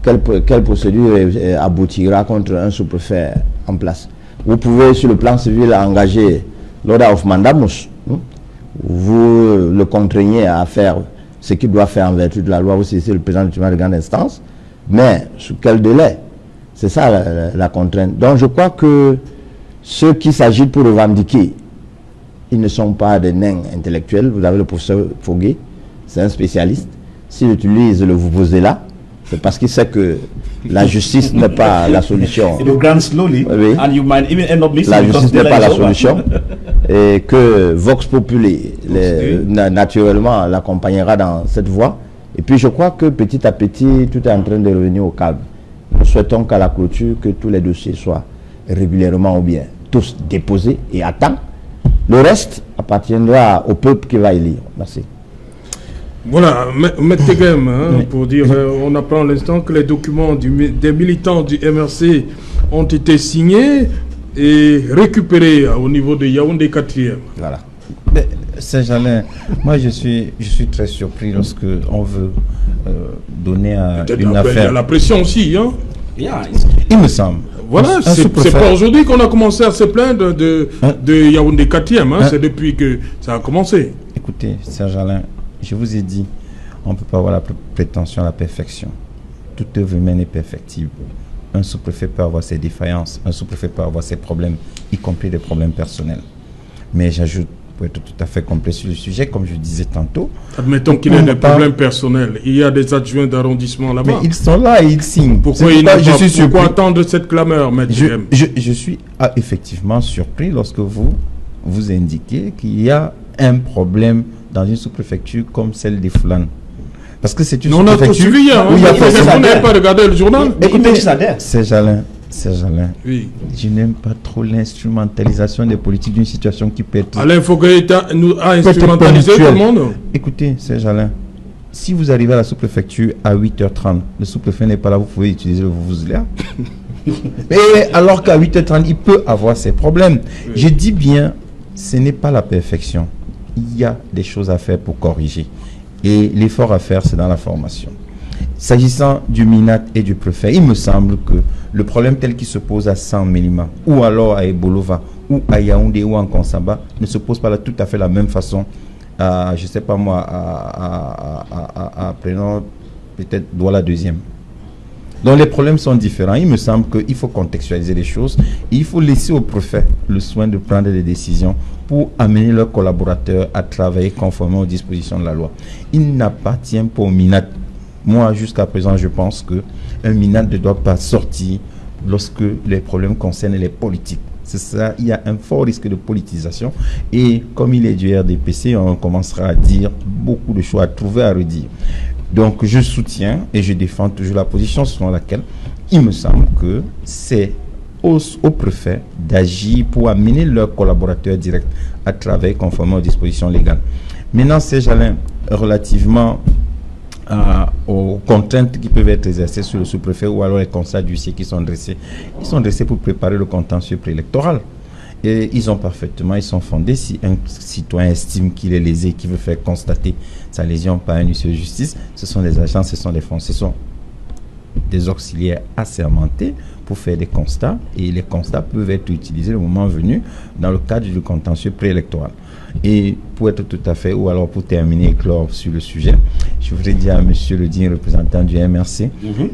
Quelle procédure aboutira contre un sous-préfet en place? Vous pouvez, sur le plan civil, engager l'ordre of mandamus. Vous le contraignez à faire ce qu'il doit faire en vertu de la loi. Vous saisissez le président du tribunal de grande instance. Mais sous quel délai? C'est ça la contrainte. Donc je crois que ceux qui s'agitent pour revendiquer, ils ne sont pas des nains intellectuels. Vous avez le professeur Foguet, c'est un spécialiste. S'il utilise le vuvuzela, c'est parce qu'il sait que la justice n'est pas la solution. It will grant slowly, oui. And you might even end up missing. La justice n'est pas la solution. Et que Vox Populi, naturellement, l'accompagnera dans cette voie. Et puis je crois que petit à petit, tout est en train de revenir au calme. Nous souhaitons qu'à la clôture, que tous les dossiers soient régulièrement ou bien tous déposés et à temps. Le reste appartiendra au peuple qui va élire. Merci. Voilà, M. Tegem, pour dire, on apprend à l'instant que les documents des militants du MRC ont été signés et récupérés au niveau de Yaoundé 4e. Voilà. Serge Alain, moi je suis très surpris lorsque on veut donner à une affaire. Il y a la pression aussi, hein? Il me semble. Voilà, c'est pas aujourd'hui qu'on a commencé à se plaindre de Yaoundé 4e, hein? C'est depuis que ça a commencé. Écoutez, Serge Alain, je vous ai dit, on ne peut pas avoir la prétention à la perfection. Toute œuvre humaine est perfectible. Un sous-préfet peut avoir ses défaillances, un sous-préfet peut avoir ses problèmes, y compris des problèmes personnels. Mais j'ajoute, pour être tout à fait complet sur le sujet, comme je disais tantôt... Admettons qu'il y ait des problèmes personnels. Il y a des adjoints d'arrondissement là-bas. Mais ils sont là et ils signent. Pourquoi attendre cette clameur, M. Je suis effectivement surpris lorsque vous indiquez qu'il y a un problème dans une sous-préfecture comme celle des Foulan. Parce que c'est une sous-préfecture... On a tout suivi hier. Vous n'avez pas regardé le journal? Écoutez, Serge Alain, oui. Je n'aime pas trop l'instrumentalisation des politiques d'une situation qui peut être... Alain Foguet nous a instrumentalisé tout le monde. Écoutez, Serge Alain, si vous arrivez à la sous-préfecture à 8h30, le sous-préfet n'est pas là, vous pouvez utiliser le vuvuzela. Mais alors qu'à 8h30, il peut avoir ses problèmes. Oui. Je dis bien, ce n'est pas la perfection. Il y a des choses à faire pour corriger. Et l'effort à faire, c'est dans la formation. S'agissant du MINAT et du préfet, il me semble que le problème tel qu'il se pose à San Mélima, ou alors à Ebolova, ou à Yaoundé ou en Konsamba ne se pose pas tout à fait la même façon. Je ne sais pas moi, prenons peut-être Douala deuxième. Donc les problèmes sont différents. Il me semble qu'il faut contextualiser les choses. Il faut laisser au préfet le soin de prendre des décisions pour amener leurs collaborateurs à travailler conformément aux dispositions de la loi. Il n'appartient pas au MINAT. Moi, jusqu'à présent, je pense qu'un MINAT ne doit pas sortir lorsque les problèmes concernent les politiques. C'est ça, il y a un fort risque de politisation. Et comme il est du RDPC, on commencera à dire beaucoup de choses, à trouver, à redire. Donc, je soutiens et je défends toujours la position selon laquelle il me semble que c'est au préfet d'agir pour amener leurs collaborateurs directs à travailler conformément aux dispositions légales. Maintenant, Serge Alain, relativement aux contraintes qui peuvent être exercées sur le sous-préfet ou alors les constats d'huissier qui sont dressés. Ils sont dressés pour préparer le contentieux préélectoral. Et ils sont fondés. Si un citoyen estime qu'il est lésé, qu'il veut faire constater sa lésion par un huissier de justice, ce sont des agents, ce sont des fonds, ce sont des auxiliaires assermentés pour faire des constats. Et les constats peuvent être utilisés le moment venu dans le cadre du contentieux préélectoral. Et pour être tout à fait, ou alors pour terminer et clore sur le sujet, je voudrais dire à monsieur le digne représentant du MRC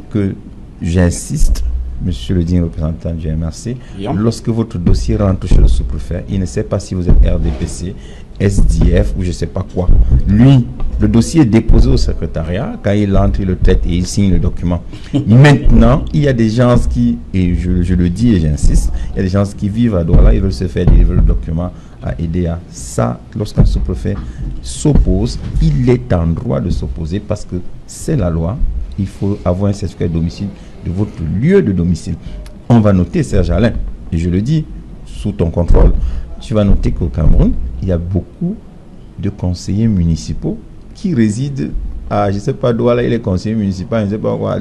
que j'insiste, monsieur le digne représentant du MRC, lorsque votre dossier rentre chez le sous-préfet, il ne sait pas si vous êtes RDPC, SDF ou je ne sais pas quoi. Lui, le dossier est déposé au secrétariat. Quand il entre, il le traite et il signe le document. Maintenant, il y a des gens qui, et je le dis et j'insiste, il y a des gens qui vivent à Douala, ils veulent se faire délivrer le document à EDA. Ça, lorsqu'un sous-préfet s'oppose, il est en droit de s'opposer parce que c'est la loi. Il faut avoir un certificat de domicile de votre lieu de domicile. On va noter, Serge Alain, et je le dis sous ton contrôle, tu vas noter qu'au Cameroun, il y a beaucoup de conseillers municipaux qui résident à, je ne sais pas, Douala, il est conseiller municipal, je ne sais pas quoi.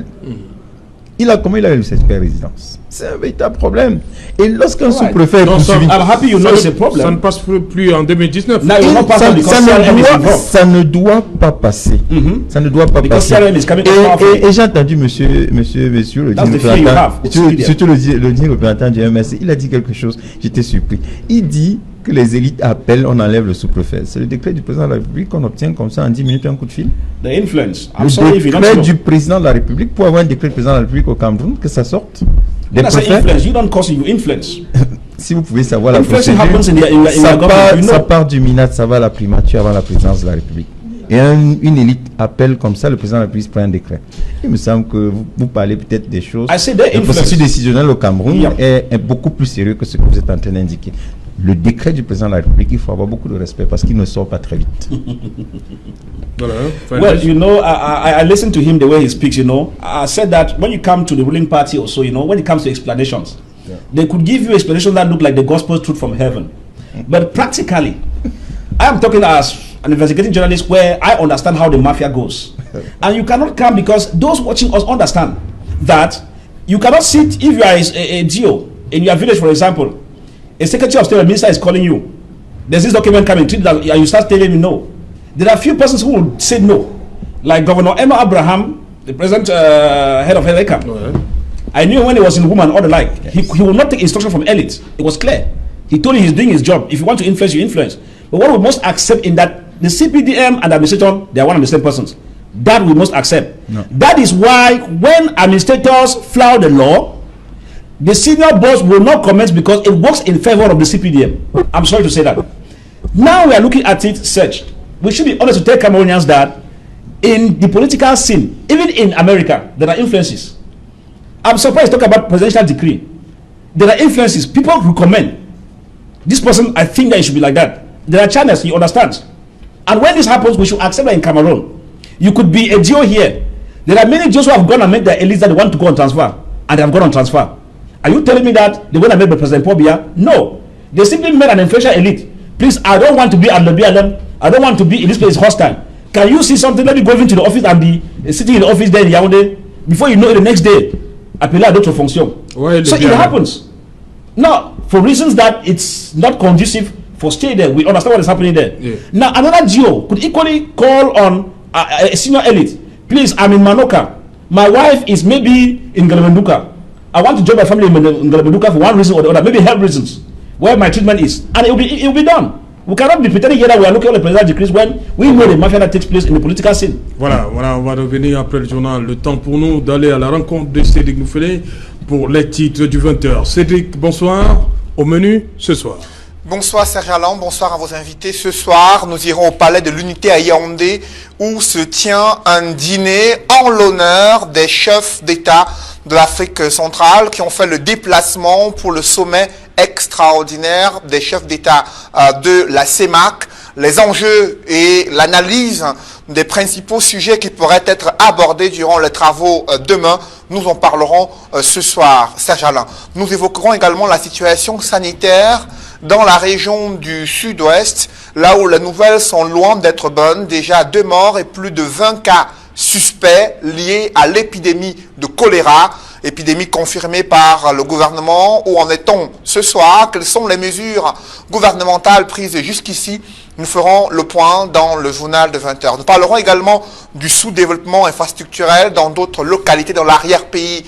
Comment il a eu le certificat de résidence? C'est un véritable problème. Et lorsqu'un sous-préfet est poursuivi, ça ne passe plus en 2019. Ça ne doit pas passer. Ça ne doit pas passer. Et j'ai entendu monsieur le digne représentant du MSC, il a dit quelque chose, j'étais surpris. Il dit que les élites appellent, on enlève le sous-préfet. C'est le décret du président de la République qu'on obtient comme ça en 10 minutes un coup de fil. The influence. Le décret du président de la République, pour avoir un décret du président de la République au Cameroun, que ça sorte. Des influence, you don't cause you influence. Si vous pouvez savoir la procédure, ça part du MINAT, ça va à la primature avant la présidence de la République. Et une élite appelle comme ça, le président de la République prend un décret. Il me semble que vous parlez peut-être des choses. Le processus décisionnel au Cameroun est beaucoup plus sérieux que ce que vous êtes en train d'indiquer. Le décret du président de la République, il faut avoir beaucoup de respect parce qu'il ne sort pas très vite. Well, you know, I listen to him the way he speaks, you know. I said that when you come to the ruling party also, you know, when it comes to explanations, they could give you explanations that look like the gospel truth from heaven. But practically, I am talking as an investigating journalist where I understand how the mafia goes. And you cannot come because those watching us understand that you cannot sit, if you are a GO in your village, for example, a secretary of state or minister is calling you. There's this document coming, treat that, and you start telling me no. There are a few persons who will say no, like Governor Emma Abraham, the present head of Heleka. I knew when he was in Woman or the like, he will not take instruction from elite. It was clear. He told you he's doing his job. If you want to influence, you influence. But what we must accept in that the CPDM and the administration, they are one and the same persons. That we must accept. No. That is why when administrators flout the law, the senior boss will not comment because it works in favor of the CPDM. I'm sorry to say that. Now we are looking at it, Serge. We should be honest to tell Cameroonians that in the political scene, even in America, there are influences. I'm surprised to talk about presidential decree. There are influences. People recommend this person, I think that it should be like that. There are channels, you understand. And when this happens, we should accept that in Cameroon. You could be a GO here. There are many GOs who have gone and made their elites that they want to go on transfer, and they have gone on transfer. Are you telling me that they went and made by President Paul Biya? No. They simply made an influential elite. Please, I don't want to be at the BLM. I don't want to be in this place hostile. Can you see something? Let me go into the office and be sitting in the office there in Yaoundé. Before you know it, the next day, appelé à d'autres fonctions. So it happens. Now, for reasons that it's not conducive for stay there, we understand what is happening there. Yeah. Now, another GO could equally call on a senior elite. Please, I'm in Manoka. My wife is maybe in Galamanduka. I want to join my family in Galamanduka for one reason or the other, maybe health reasons. where my treatment is. And it will be done. We cannot be pretending here that we are looking at the president decrease when we know the mafia that takes place in the political scene. Voilà, on va revenir après le journal. Le temps pour nous d'aller à la rencontre de Cédric Noufélé pour les titres du 20h. Cédric, bonsoir. Au menu ce soir. Bonsoir Serge Alain, bonsoir à vos invités. Ce soir, nous irons au Palais de l'Unité à Yaoundé où se tient un dîner en l'honneur des chefs d'État de l'Afrique centrale qui ont fait le déplacement pour le sommet extraordinaire des chefs d'État de la CEMAC. Les enjeux et l'analyse des principaux sujets qui pourraient être abordés durant les travaux demain, nous en parlerons ce soir, Serge Alain. Nous évoquerons également la situation sanitaire dans la région du sud-ouest, là où les nouvelles sont loin d'être bonnes. Déjà 2 morts et plus de 20 cas suspects liés à l'épidémie de choléra, épidémie confirmée par le gouvernement. Où en est-on ce soir? Quelles sont les mesures gouvernementales prises jusqu'ici? Nous ferons le point dans le journal de 20h. Nous parlerons également du sous-développement infrastructurel dans d'autres localités dans l'arrière-pays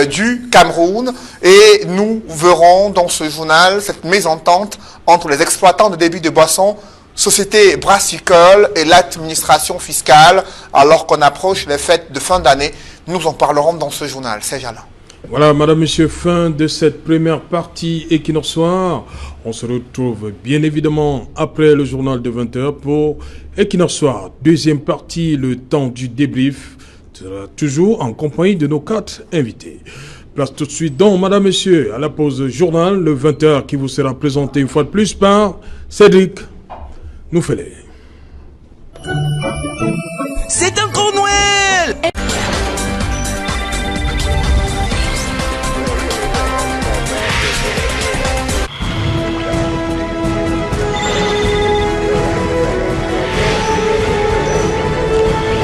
du Cameroun. Et nous verrons dans ce journal cette mésentente entre les exploitants de débit de boissons, sociétés brassicoles et l'administration fiscale, alors qu'on approche les fêtes de fin d'année. Nous en parlerons dans ce journal. C'est Jala. Voilà, madame, monsieur, fin de cette première partie Equinox Soir. On se retrouve bien évidemment après le journal de 20h pour Equinox Soir. Deuxième partie, le temps du débrief, sera toujours en compagnie de nos 4 invités. Place tout de suite donc, madame, monsieur, à la pause journal, le 20h qui vous sera présenté une fois de plus par Cédric Noufélé. C'est encore Noël!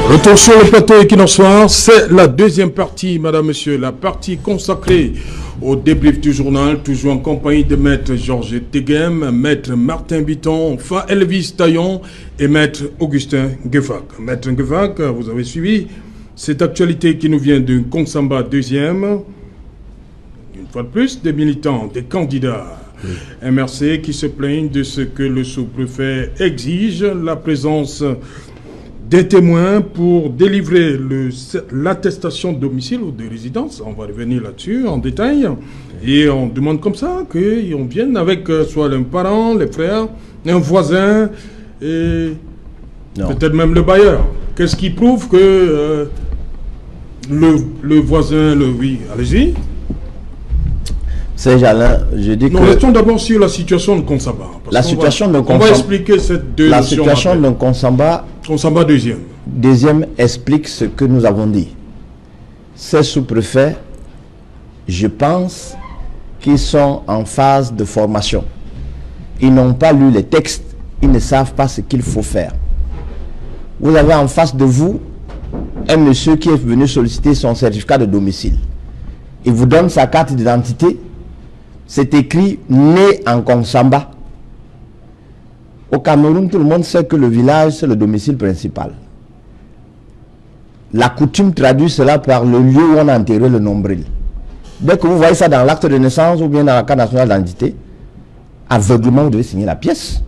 Retour sur le plateau Equinox Soir, c'est la deuxième partie, madame, monsieur, la partie consacrée au débrief du journal, toujours en compagnie de maître Georges Teguem, maître Martin Bitton, enfin Elvis Taillon et maître Augustin Guefak. Maître Guefak, vous avez suivi cette actualité qui nous vient de Konsamba 2e, une fois de plus, des militants, des candidats. MRC qui se plaignent de ce que le sous-préfet exige, la présence des témoins pour délivrer l'attestation de domicile ou de résidence. On va revenir là-dessus en détail. Et on demande comme ça qu'on vienne avec soit un parent, les frères, un voisin et peut-être même le bailleur. Qu'est-ce qui prouve que le voisin, oui, allez-y. C'est Jalin, je dis que... Restons d'abord sur la situation de Konsamba. La situation de Konsamba... On va expliquer cette deux La situation de Konsamba... Konsamba 2e. 2e explique ce que nous avons dit. Ces sous-préfets, je pense qu'ils sont en phase de formation. Ils n'ont pas lu les textes, ils ne savent pas ce qu'il faut faire. Vous avez en face de vous un monsieur qui est venu solliciter son certificat de domicile. Il vous donne sa carte d'identité. C'est écrit « né en Konsamba ». Au Cameroun, tout le monde sait que le village, c'est le domicile principal. La coutume traduit cela par le lieu où on a enterré le nombril. Dès que vous voyez ça dans l'acte de naissance ou bien dans la carte nationale d'identité, aveuglement, vous devez signer la pièce.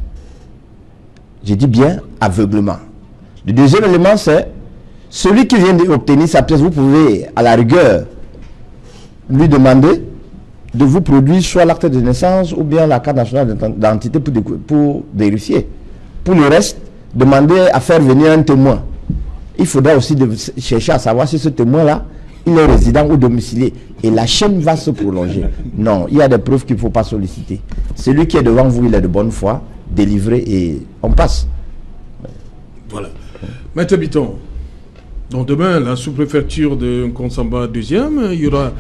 J'ai dit bien aveuglement. Le deuxième élément, c'est celui qui vient d'obtenir sa pièce, vous pouvez à la rigueur lui demander de vous produire soit l'acte de naissance ou bien la carte nationale d'identité pour vérifier. Pour le reste, demandez à faire venir un témoin. Il faudra aussi chercher à savoir si ce témoin-là, il est résident ou domicilié. Et la chaîne va se prolonger. Non, il y a des preuves qu'il ne faut pas solliciter. Celui qui est devant vous, il est de bonne foi, délivré et on passe. Voilà. Maître Bitton, donc demain, la sous-préfecture de Konsamba 2e, il y aura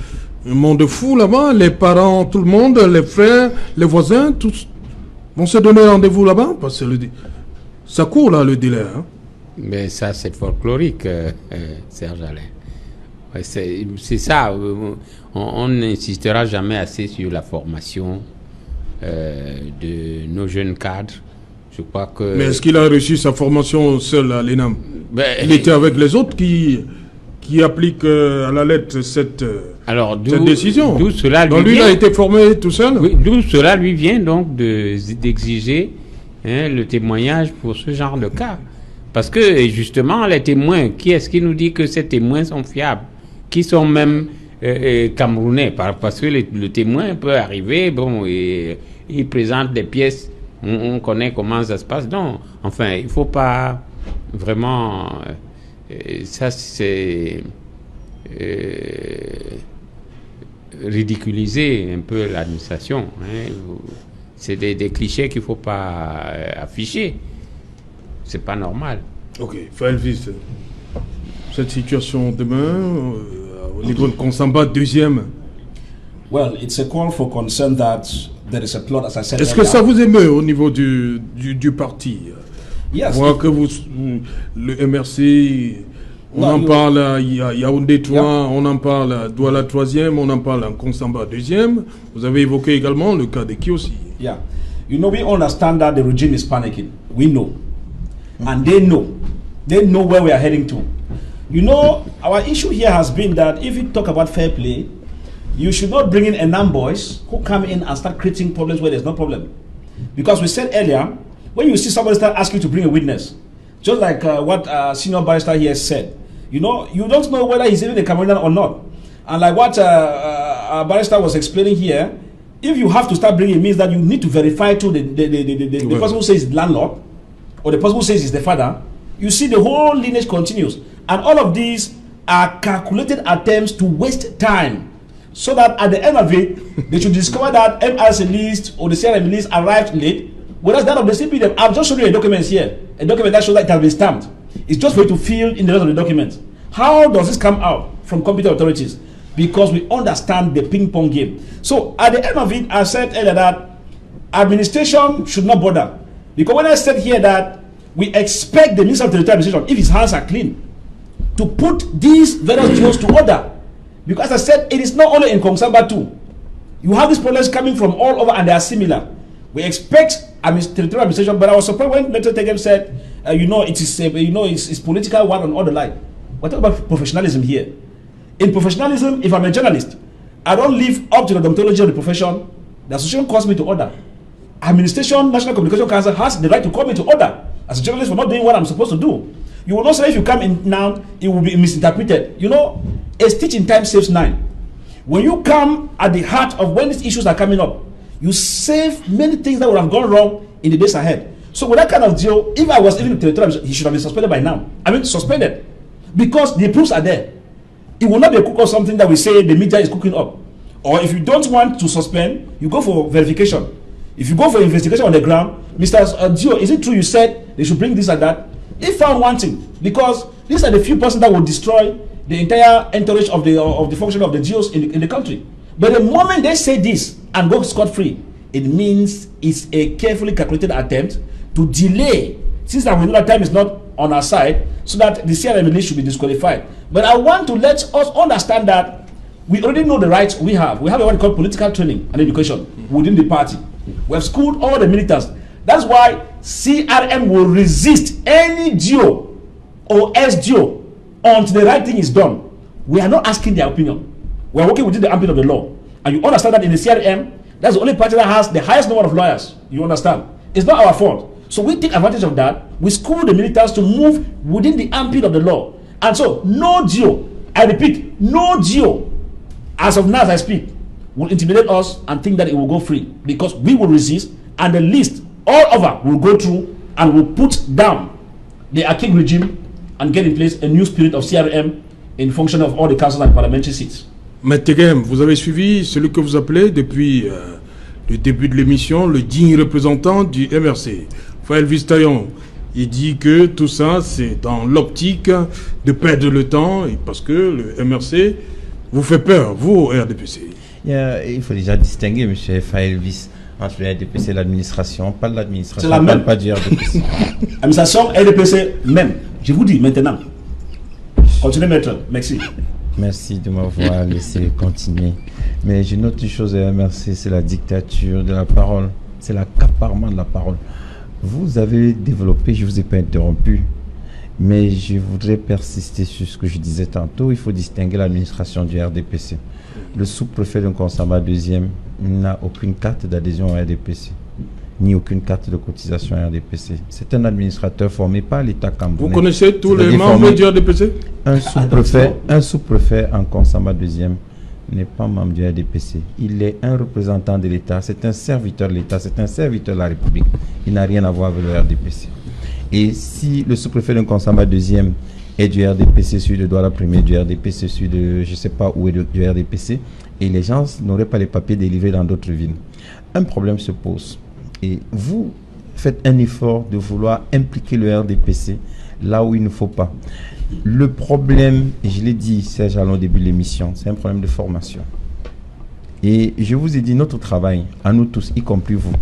un monde fou là-bas, les parents, tout le monde, les frères, les voisins, tous vont se donner rendez-vous là-bas, parce que ça court là le délai. Hein. Mais ça c'est folklorique, Serge Alain. Ouais, c'est ça, on n'insistera jamais assez sur la formation de nos jeunes cadres. Je crois que... Mais est-ce qu'il a reçu sa formation seul à l'ENAM? Il était avec les autres qui qui applique à la lettre cette décision. D'où cela lui donc lui, il a été formé tout seul. Oui, d'où cela lui vient donc d'exiger le témoignage pour ce genre de cas. Parce que justement, les témoins, qui est-ce qui nous dit que ces témoins sont fiables? Qui sont même camerounais? Parce que le témoin peut arriver, bon, et il présente des pièces, on connaît comment ça se passe. Non, enfin, il ne faut pas vraiment... ça, c'est... ridiculiser un peu l'administration. Hein. C'est des clichés qu'il ne faut pas afficher. C'est pas normal. Ok, Elvis, cette situation demain, au niveau de Konsamba, deuxième. Well, it's a call for concern that there is a plot, as I said. Est-ce que ça vous émeut au niveau du parti? Yes. Voir que le MRC, on en parle à Yaoundé 3, on en parle à Douala 3e, on en parle à Konsamba 2e. Vous avez évoqué également le cas de Kiosi. Yeah. You know, we understand that the regime is panicking. We know. And they know. They know where we are heading to. You know, our issue here has been that if you talk about fair play, you should not bring in Enam boys who come in and start creating problems where there's no problem. Because we said earlier, when you see somebody start asking you to bring a witness, just like what senior barrister here said, you know, you don't know whether he's even a Cameroonian or not. And like what our barrister was explaining here, if you have to start bringing, it means that you need to verify to the person who says landlord, or the person who says is the father. You see the whole lineage continues. And all of these are calculated attempts to waste time, so that at the end of it, they should discover that MRC list or the CRM list arrived late, whereas that of the CPDM, I've just shown you a document here, a document that shows that it has been stamped. It's just for you to fill in the rest of the document. How does this come out from competent authorities? Because we understand the ping-pong game. So at the end of it, I said earlier that administration should not bother. Because when I said here that we expect the Minister of Territorial Administration, if his hands are clean, to put these various deals to order. Because as I said, it is not only in Konsamba too. You have these problems coming from all over and they are similar. We expect territorial administration, but I was surprised when Metro Tegem said, it's political one on all the line. What about professionalism here? In professionalism, if I'm a journalist, I don't live up to the deontology of the profession. The association calls me to order. Administration, National Communication Council has the right to call me to order as a journalist for not doing what I'm supposed to do. You will not say if you come in now, it will be misinterpreted. You know, a stitch in time saves 9. When you come at the heart of when these issues are coming up, you save many things that would have gone wrong in the days ahead. So with that kind of deal, if I was even in territorial, he should have been suspended by now. I mean, suspended. Because the proofs are there. It will not be a cook or something that we say the media is cooking up. Or if you don't want to suspend, you go for verification. If you go for investigation on the ground, Mr. Dio, is it true you said they should bring this and that? If found wanting, because these are the few persons that will destroy the entire entourage of the function of the Dios in the country. But the moment they say this and go scot-free, it means it's a carefully calculated attempt to delay, since that we know that time is not on our side, so that the CRM list should be disqualified. But I want to let us understand that we already know the rights we have. We have what we call political training and education within the party. We have schooled all the militants. That's why CRM will resist any DO or SDO until the right thing is done. We are not asking their opinion. We are working within the ambit of the law. And you understand that in the CRM, that's the only party that has the highest number of lawyers. You understand? It's not our fault. So we take advantage of that. We school the militants to move within the ambit of the law. And so, no DO, I repeat, no DO, as of now as I speak, will intimidate us and think that it will go free. Because we will resist, and the list all over will go through and will put down the archaic regime and get in place a new spirit of CRM in function of all the councils and parliamentary seats. Maître Tegem, vous avez suivi celui que vous appelez depuis le début de l'émission le digne représentant du MRC. Elvis Taillon, il dit que tout ça c'est dans l'optique de perdre le temps et parce que le MRC vous fait peur, vous au RDPC. Il faut déjà distinguer, M. Elvis, entre le RDPC et l'administration, pas de l'administration, c'est la même. Pas du RDPC. Administration RDPC même, je vous dis maintenant. Continuez maître, merci. Merci de m'avoir laissé continuer. Mais j'ai une autre chose à MRC, c'est la dictature de la parole, c'est l'accaparement de la parole. Vous avez développé, je ne vous ai pas interrompu, Mais je voudrais persister sur ce que je disais tantôt. Il faut distinguer l'administration du RDPC. Le sous-préfet de Nkonsamba 2e n'a aucune carte d'adhésion au RDPC, ni aucune carte de cotisation à RDPC. C'est un administrateur formé par l'État camerounais. Vous connaissez tous les membres du RDPC? Un sous-préfet en Nkonsamba 2e n'est pas membre du RDPC. Il est un représentant de l'État, c'est un serviteur de l'État, c'est un serviteur de la République. Il n'a rien à voir avec le RDPC. Et si le sous-préfet de Nkonsamba 2e est du RDPC, celui de Douala 1er du RDPC, celui de je ne sais pas où est du RDPC, et les gens n'auraient pas les papiers délivrés dans d'autres villes, un problème se pose. Et vous faites un effort de vouloir impliquer le RDPC là où il ne faut pas. Le problème, et je l'ai dit, Serge Alain, au début de l'émission, c'est un problème de formation. Et je vous ai dit, notre travail, à nous tous, y compris vous,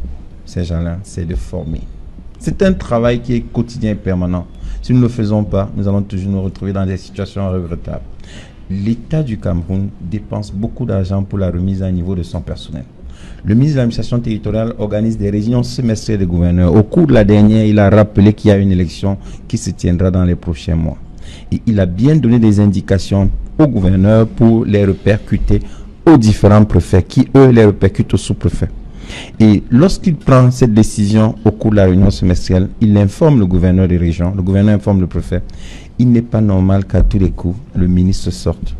Serge Alain, c'est de former. C'est un travail qui est quotidien et permanent. Si nous ne le faisons pas, nous allons toujours nous retrouver dans des situations regrettables. L'État du Cameroun dépense beaucoup d'argent pour la remise à niveau de son personnel. Le ministre de l'administration territoriale organise des réunions semestrielles de gouverneurs. Au cours de la dernière, il a rappelé qu'il y a une élection qui se tiendra dans les prochains mois. Et il a bien donné des indications aux gouverneurs pour les répercuter aux différents préfets qui, eux, les répercutent aux sous-préfets. Et lorsqu'il prend cette décision au cours de la réunion semestrielle, il informe le gouverneur des régions, le gouverneur informe le préfet. Il n'est pas normal qu'à tous les coups, le ministre sorte.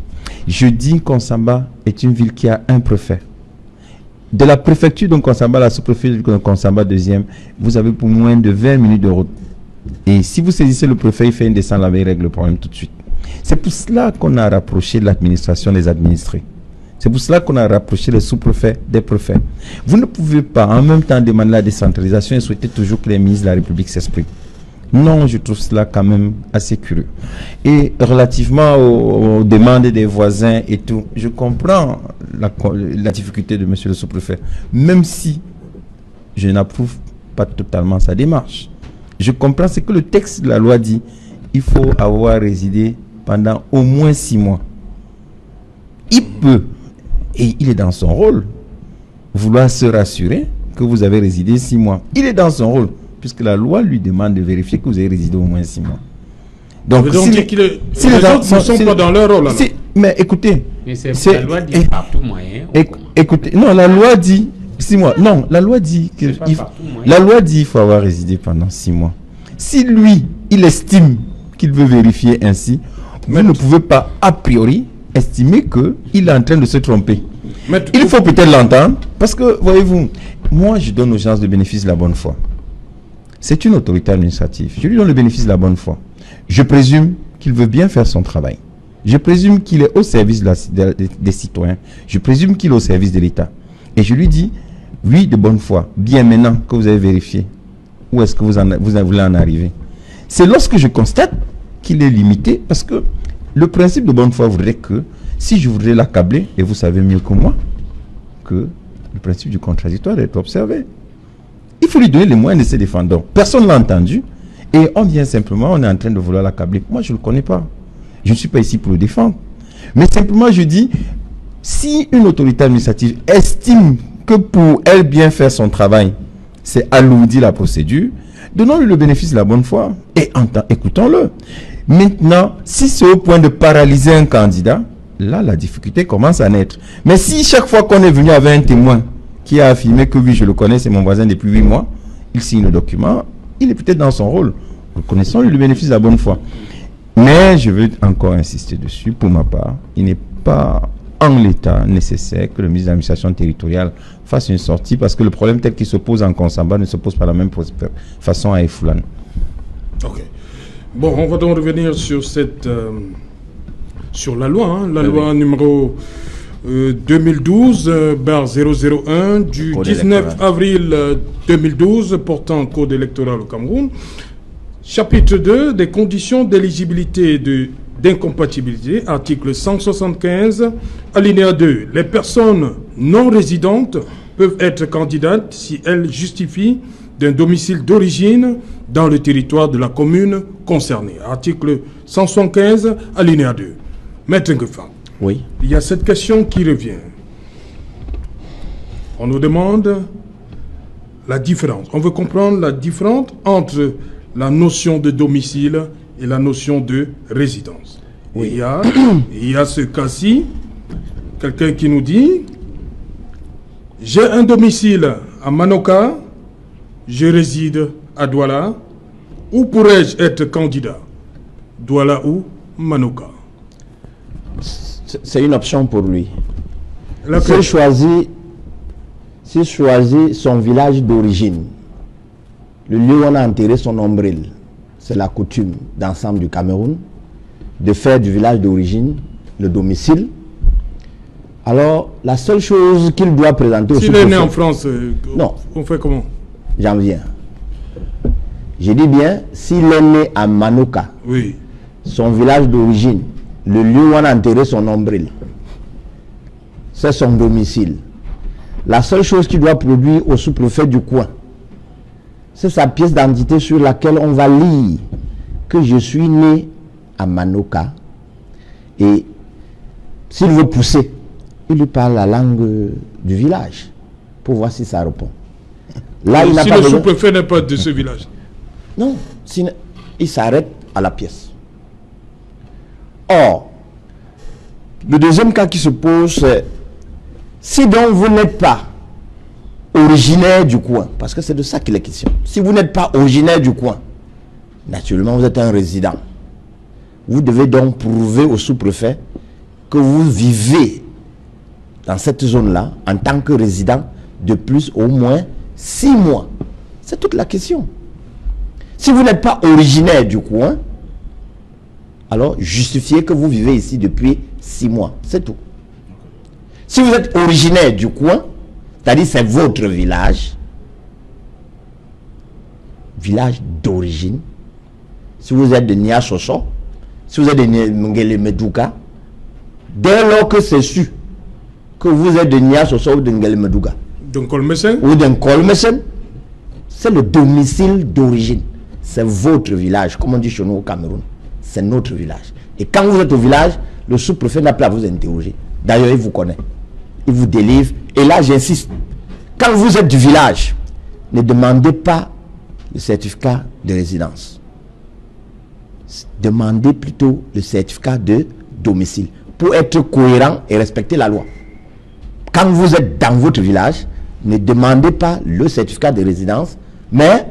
Je dis Nkonsamba est une ville qui a un préfet. De la préfecture de Nkonsamba, la sous-préfecture de Nkonsamba 2e, vous avez pour moins de 20 minutes de route. Et si vous saisissez le préfet, il fait une descente là-bas, il règle le problème tout de suite. C'est pour cela qu'on a rapproché l'administration des administrés. C'est pour cela qu'on a rapproché les sous-préfets des préfets. Vous ne pouvez pas en même temps demander la décentralisation et souhaiter toujours que les ministres de la République s'expriment. Non, je trouve cela quand même assez curieux. Et relativement aux demandes des voisins et tout, je comprends la difficulté de monsieur le sous-préfet, même si je n'approuve pas totalement sa démarche. Je comprends ce que le texte de la loi dit. Il faut avoir résidé pendant au moins 6 mois. Il peut, et il est dans son rôle, vouloir se rassurer que vous avez résidé 6 mois. Il est dans son rôle, puisque la loi lui demande de vérifier que vous avez résidé au moins 6 mois. Donc, si les autres ne sont pas dans leur rôle. Mais écoutez, mais la loi dit partout moyen. Écoutez, non, la loi dit 6 mois. Non, la loi dit que il faut avoir résidé pendant 6 mois. Si lui, il estime qu'il veut vérifier ainsi, vous ne pouvez pas a priori estimer qu'il est en train de se tromper. Il faut peut-être l'entendre, parce que, voyez-vous, moi je donne aux gens le bénéfice de la bonne foi. C'est une autorité administrative. Je lui donne le bénéfice de la bonne foi. Je présume qu'il veut bien faire son travail. Je présume qu'il est au service des citoyens. Je présume qu'il est au service de l'État. Et je lui dis, oui, de bonne foi, bien maintenant que vous avez vérifié, où est-ce que vous voulez en arriver. C'est lorsque je constate qu'il est limité, parce que le principe de bonne foi voudrait que, si je voudrais l'accabler, et vous savez mieux que moi, que le principe du contradictoire doit être observé. Il faut lui donner les moyens de se défendre. Donc, personne ne l'a entendu, et on vient simplement, on est en train de vouloir l'accabler. Moi, je ne le connais pas. Je ne suis pas ici pour le défendre. Mais simplement, je dis, si une autorité administrative estime que pour elle bien faire son travail, c'est alourdir la procédure, donnons-lui le bénéfice de la bonne foi et écoutons-le. Maintenant, si c'est au point de paralyser un candidat, là, la difficulté commence à naître. Mais si chaque fois qu'on est venu avec un témoin qui a affirmé que oui, je le connais, c'est mon voisin depuis 8 mois, il signe le document, il est peut-être dans son rôle. Reconnaissons-lui le bénéfice de la bonne foi. Mais je veux encore insister dessus, pour ma part, il n'est pas en l'état nécessaire que le ministre de l'administration territoriale fasse une sortie, parce que le problème tel qu'il se pose en Nkonsamba ne se pose pas de la même façon à Efoulan. Ok. Bon, on va donc revenir sur sur la loi, la loi numéro 2012/001 du 19 avril 2012 portant code électoral au Cameroun. Chapitre 2, des conditions d'éligibilité et d'incompatibilité, article 175, alinéa 2. Les personnes non résidentes peuvent être candidates si elles justifient d'un domicile d'origine dans le territoire de la commune concernée. Article 175, alinéa 2. Maître Ngefang, oui. Il y a cette question qui revient. On nous demande la différence. On veut comprendre la différence entre la notion de domicile et la notion de résidence. Oui. Il y a ce cas-ci, quelqu'un qui nous dit « J'ai un domicile à Manoka, je réside à Douala. Où pourrais-je être candidat? Douala ou Manoka ?» C'est une option pour lui. S'il choisit son village d'origine, le lieu où on a enterré son nombril, c'est la coutume d'ensemble du Cameroun, de faire du village d'origine le domicile. Alors, la seule chose qu'il doit présenter au sous-préfet... S'il est né en France, non. On fait comment? J'en viens. Je dis bien, s'il est né à Manoka, oui, son village d'origine, le lieu où on a enterré son nombril, c'est son domicile. La seule chose qu'il doit produire au sous-préfet du coin, c'est sa pièce d'identité sur laquelle on va lire que je suis né à Manoka. Et s'il veut pousser, il lui parle la langue du village pour voir si ça répond. Là, si le sous-préfet n'est pas de ce village. Non, il s'arrête à la pièce. Or, le deuxième cas qui se pose, c'est si donc vous n'êtes pas originaire du coin, parce que c'est de ça qu'il est question. Si vous n'êtes pas originaire du coin, naturellement vous êtes un résident. Vous devez donc prouver au sous-préfet que vous vivez dans cette zone-là en tant que résident depuis au moins 6 mois. C'est toute la question. Si vous n'êtes pas originaire du coin, alors justifiez que vous vivez ici depuis 6 mois. C'est tout. Si vous êtes originaire du coin, c'est-à-dire c'est votre village d'origine, si vous êtes de Niasoso, si vous êtes de Ngele Medouga, dès lors que c'est su que vous êtes de Niasoso ou de Ngele Medouga, ou d'un Kolmesen, c'est le domicile d'origine. C'est votre village, comme on dit chez nous au Cameroun. C'est notre village. Et quand vous êtes au village, le sous-préfet n'a plus à vous interroger. D'ailleurs, il vous connaît. Il vous délivre. Et là, j'insiste. Quand vous êtes du village, ne demandez pas le certificat de résidence. Demandez plutôt le certificat de domicile pour être cohérent et respecter la loi. Quand vous êtes dans votre village, ne demandez pas le certificat de résidence, mais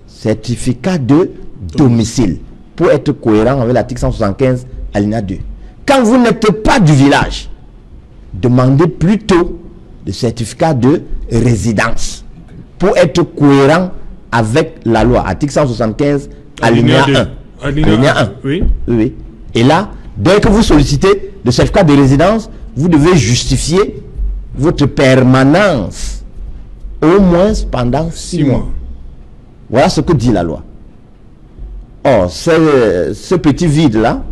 certificat de domicile pour être cohérent avec l'article 175 alinéa 2. Quand vous n'êtes pas du village, demandez plutôt le certificat de résidence pour être cohérent avec la loi. Article 175 alinéa 1. Alinéa 1. Oui. Oui. Et là, dès que vous sollicitez le certificat de résidence, vous devez justifier votre permanence au moins pendant 6 mois. Voilà ce que dit la loi. Or, ce petit vide-là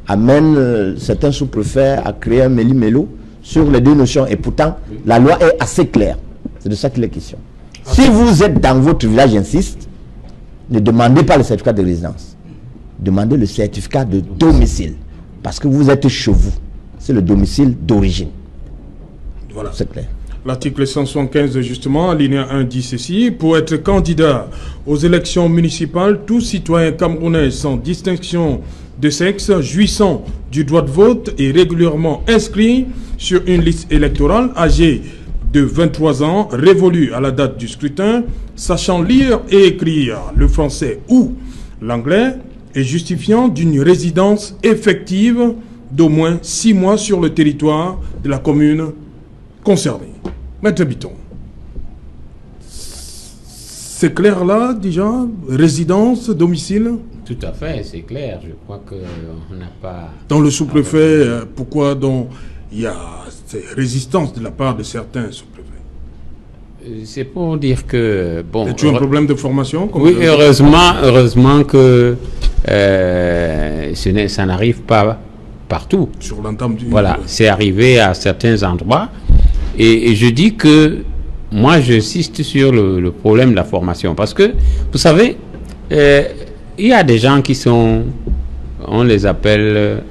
amène certains sous-préfets à créer un méli-mélo sur les deux notions. Et pourtant, la loi est assez claire. C'est de ça qu'il est question. Si vous êtes dans votre village, j'insiste, ne demandez pas le certificat de résidence. Demandez le certificat de domicile. Parce que vous êtes chez vous. C'est le domicile d'origine. Voilà. C'est clair. L'article 175, justement, alinéa 1 dit ceci: pour être candidat aux élections municipales, tout citoyen camerounais sans distinction de sexe, jouissant du droit de vote et régulièrement inscrit sur une liste électorale, âgé de 23 ans, révolu à la date du scrutin, sachant lire et écrire le français ou l'anglais et justifiant d'une résidence effective d'au moins 6 mois sur le territoire de la commune concernée. Maître Bitton, c'est clair là déjà? Résidence, domicile? Tout à fait, c'est clair. Je crois qu'on n'a pas... Dans le sous-préfet, pourquoi donc il y a ces résistances de la part de certains sous-préfets? C'est pour dire que... bon. As-tu un problème de formation? Oui, heureusement que ça n'arrive pas partout. Sur l'entame du... Voilà, c'est arrivé à certains endroits. Et je dis que moi, j'insiste sur le problème de la formation. Parce que, vous savez, il y a des gens qui sont, on les appelle,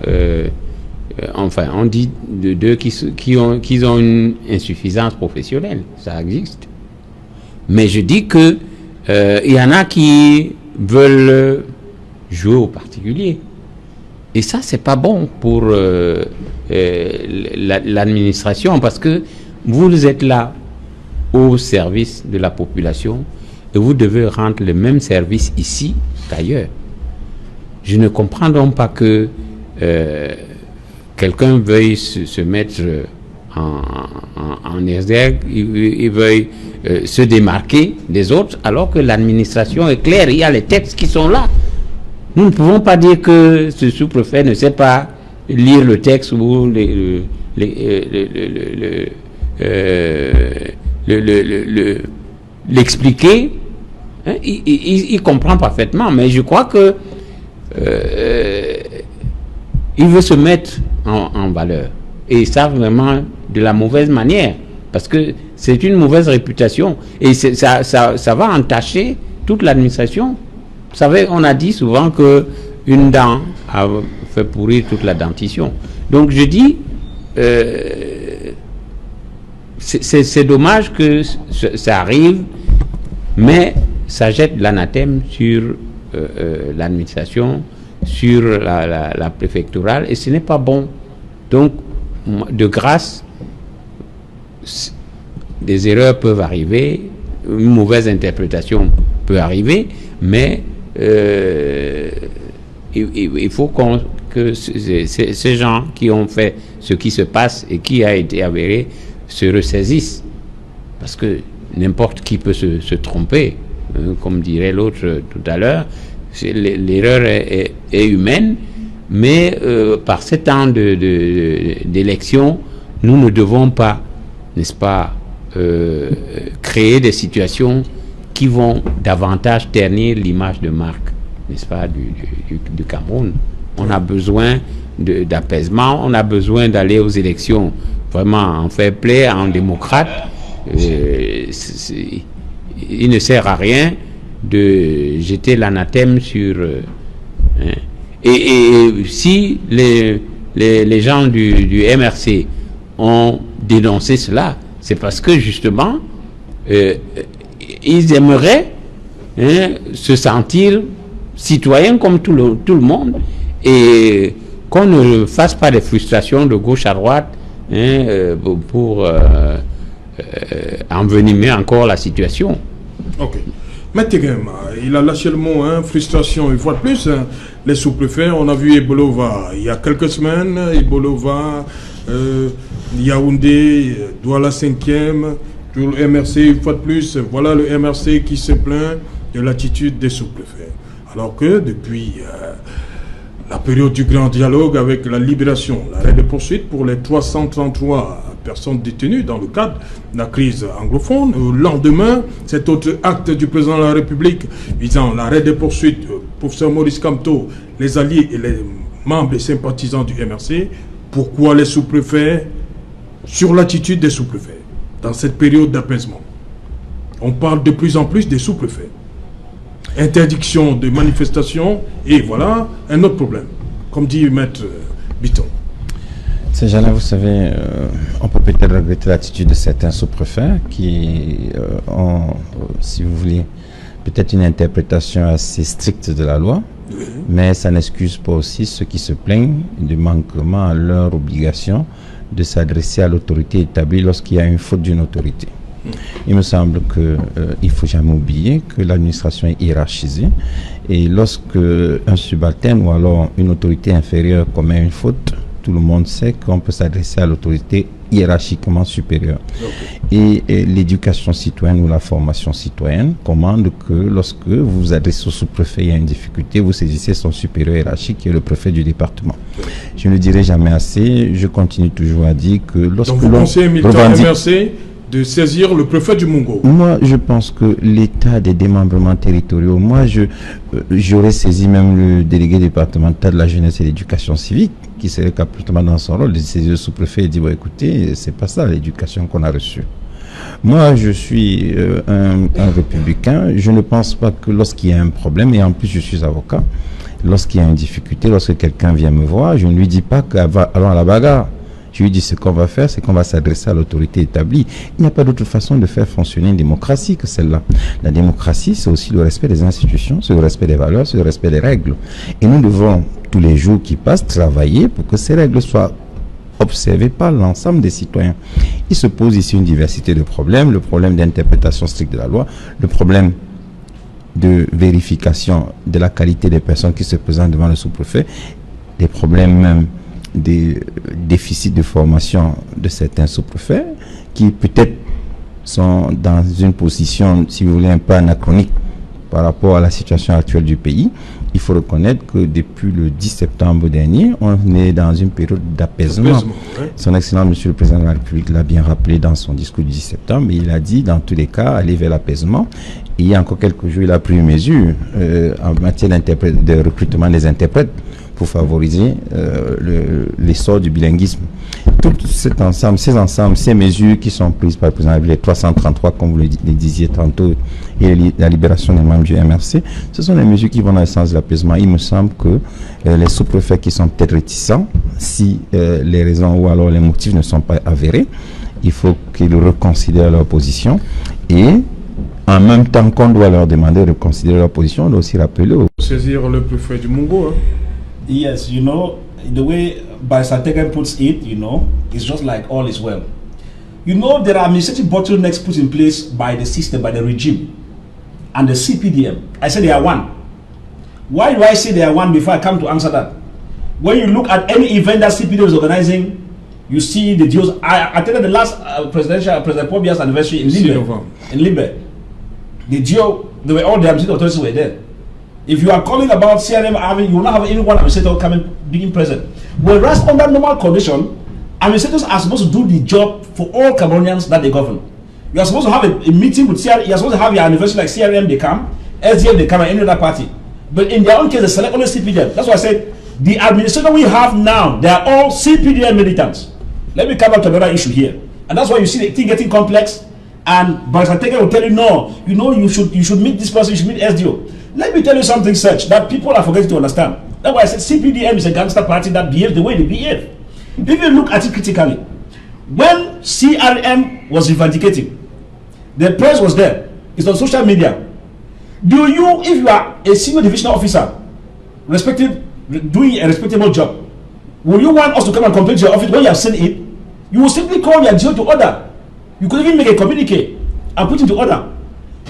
enfin, on dit d'eux qui ont une insuffisance professionnelle. Ça existe. Mais je dis que il y en a qui veulent jouer aux particuliers. Et ça, c'est pas bon pour l'administration, parce que vous êtes là au service de la population et vous devez rendre le même service ici qu'ailleurs. Je ne comprends donc pas que quelqu'un veuille se mettre en exergue, il veuille se démarquer des autres, alors que l'administration est claire, il y a les textes qui sont là. Nous ne pouvons pas dire que ce sous-préfet ne sait pas lire le texte ou l'expliquer. Hein? Il comprend parfaitement, mais je crois que il veut se mettre en valeur. Et ça vraiment de la mauvaise manière, parce que c'est une mauvaise réputation et ça va entacher toute l'administration. Vous savez, on a dit souvent que une dent a fait pourrir toute la dentition. Donc je dis, c'est dommage que ça arrive, mais ça jette l'anathème sur l'administration, sur la préfectorale, et ce n'est pas bon. Donc, de grâce, des erreurs peuvent arriver, une mauvaise interprétation peut arriver, mais il faut que ces gens qui ont fait ce qui se passe et qui a été avéré se ressaisissent, parce que n'importe qui peut se tromper, comme dirait l'autre tout à l'heure. L'erreur est humaine, mais par ces temps d'élection, nous ne devons pas, n'est-ce pas, créer des situations qui vont davantage ternir l'image de marque, n'est-ce pas, du Cameroun. On a besoin d'apaisement, on a besoin d'aller aux élections vraiment en fair play, en démocrate. Il ne sert à rien de jeter l'anathème sur... Et si les gens du MRC ont dénoncé cela, c'est parce que justement, ils aimeraient se sentir citoyens comme tout le monde, et qu'on ne fasse pas des frustrations de gauche à droite pour envenimer encore la situation. Ok. Mais il a lâché le mot, frustration, une fois de plus. Les sous-préfets, on a vu Ebolova il y a quelques semaines, Ebolova, Yaoundé, Douala 5e, tout le MRC, une fois de plus. Voilà le MRC qui se plaint de l'attitude des sous-préfets. Alors que depuis la période du grand dialogue avec la libération, l'arrêt de poursuite pour les 333 personnes détenues dans le cadre de la crise anglophone. Au lendemain, cet autre acte du président de la République visant l'arrêt des poursuites, professeur Maurice Kamto, les alliés et les membres et sympathisants du MRC. Pourquoi les sous-préfets, sur l'attitude des sous-préfets dans cette période d'apaisement? On parle de plus en plus des sous-préfets. Interdiction de manifestation, et voilà un autre problème, comme dit Maître Bitton. Ces gens-là, vous savez, on peut peut-être regretter l'attitude de certains sous-préfets qui ont, si vous voulez, peut-être une interprétation assez stricte de la loi, mais ça n'excuse pas aussi ceux qui se plaignent du manquement à leur obligation de s'adresser à l'autorité établie lorsqu'il y a une faute d'une autorité. Il me semble qu'il ne faut jamais oublier que l'administration est hiérarchisée, et lorsque un subalterne ou alors une autorité inférieure commet une faute, tout le monde sait qu'on peut s'adresser à l'autorité hiérarchiquement supérieure. Okay. Et l'éducation citoyenne ou la formation citoyenne commande que lorsque vous vous adressez au sous-préfet, il y a une difficulté, vous saisissez son supérieur hiérarchique qui est le préfet du département. Je ne le dirai jamais assez, je continue toujours à dire que lorsque donc vous pensez, militant MRC, de saisir le préfet du Mungo? Moi, je pense que l'état des démembrements territoriaux, moi, j'aurais saisi même le délégué départemental de la jeunesse et de l'éducation civique, qui serait complètement dans son rôle de saisir le sous-préfet et dire, écoutez, c'est pas ça l'éducation qu'on a reçue. Moi, je suis un républicain. Je ne pense pas que lorsqu'il y a un problème, et en plus je suis avocat, lorsqu'il y a une difficulté, lorsque quelqu'un vient me voir, je ne lui dis pas qu'allons à la bagarre. Je lui dis ce qu'on va faire, c'est qu'on va s'adresser à l'autorité établie. Il n'y a pas d'autre façon de faire fonctionner une démocratie que celle-là. La démocratie, c'est aussi le respect des institutions, c'est le respect des valeurs, c'est le respect des règles. Et nous devons, tous les jours qui passent, travailler pour que ces règles soient observées par l'ensemble des citoyens. Il se pose ici une diversité de problèmes, le problème d'interprétation stricte de la loi, le problème de vérification de la qualité des personnes qui se présentent devant le sous-préfet, des problèmes même des déficits de formation de certains sous-préfets qui peut-être sont dans une position, si vous voulez, un peu anachronique par rapport à la situation actuelle du pays. Il faut reconnaître que depuis le 10 septembre dernier, on est dans une période d'apaisement. Son Excellence, Monsieur le Président de la République, l'a bien rappelé dans son discours du 10 septembre. Il a dit, dans tous les cas, aller vers l'apaisement. Et il y a encore quelques jours, il a pris une mesure en matière de recrutement des interprètes pour favoriser l'essor du bilinguisme. Tout cet ensemble, ces mesures qui sont prises par le président de la République, les 333, comme vous le disiez tantôt, et la libération des membres du MRC, ce sont les mesures qui vont dans le sens de l'apaisement. Il me semble que les sous-préfets qui sont peut-être réticents, si les raisons ou alors les motifs ne sont pas avérés, il faut qu'ils reconsidèrent leur position et en même temps qu'on doit leur demander de reconsidérer leur position, on doit aussi rappeler saisir le préfet du Mungo. Hein? Yes, you know, the way Baisategen puts it, you know, it's just like all is well. You know, there are administrative bottlenecks put in place by the system, by the regime, and the CPDM. I said they are one. Why do I say they are one before I come to answer that? When you look at any event that CPDM is organizing, you see the deals. I attended the last President Pobia's anniversary in Limbe. The deal, they were all the administrative authorities were there. If you are calling about CRM having, you will not have anyone administrator coming being present. Whereas under normal condition, administrators are supposed to do the job for all Cameroonians that they govern. You are supposed to have a meeting with CRM. You are supposed to have your anniversary like CRM they come, SDF they come, and any other party. But in their own case, they select only CPDM. That's why I said the administrator we have now, they are all CPDM militants. Let me come back to another issue here, and that's why you see the thing getting complex. And Baisategen will tell you, no, you know, you should meet this person, you should meet SDO. Let me tell you something such that people are forgetting to understand. That's why I said CPDM is a gangster party that behaves the way they behave. If you look at it critically, when CRM was revendicating, the press was there, it's on social media. Do you, if you are a senior divisional officer, doing a respectable job, will you want us to come and complain to your office when you have seen it? You will simply call your GO to order. You could even make a communique and put it to order.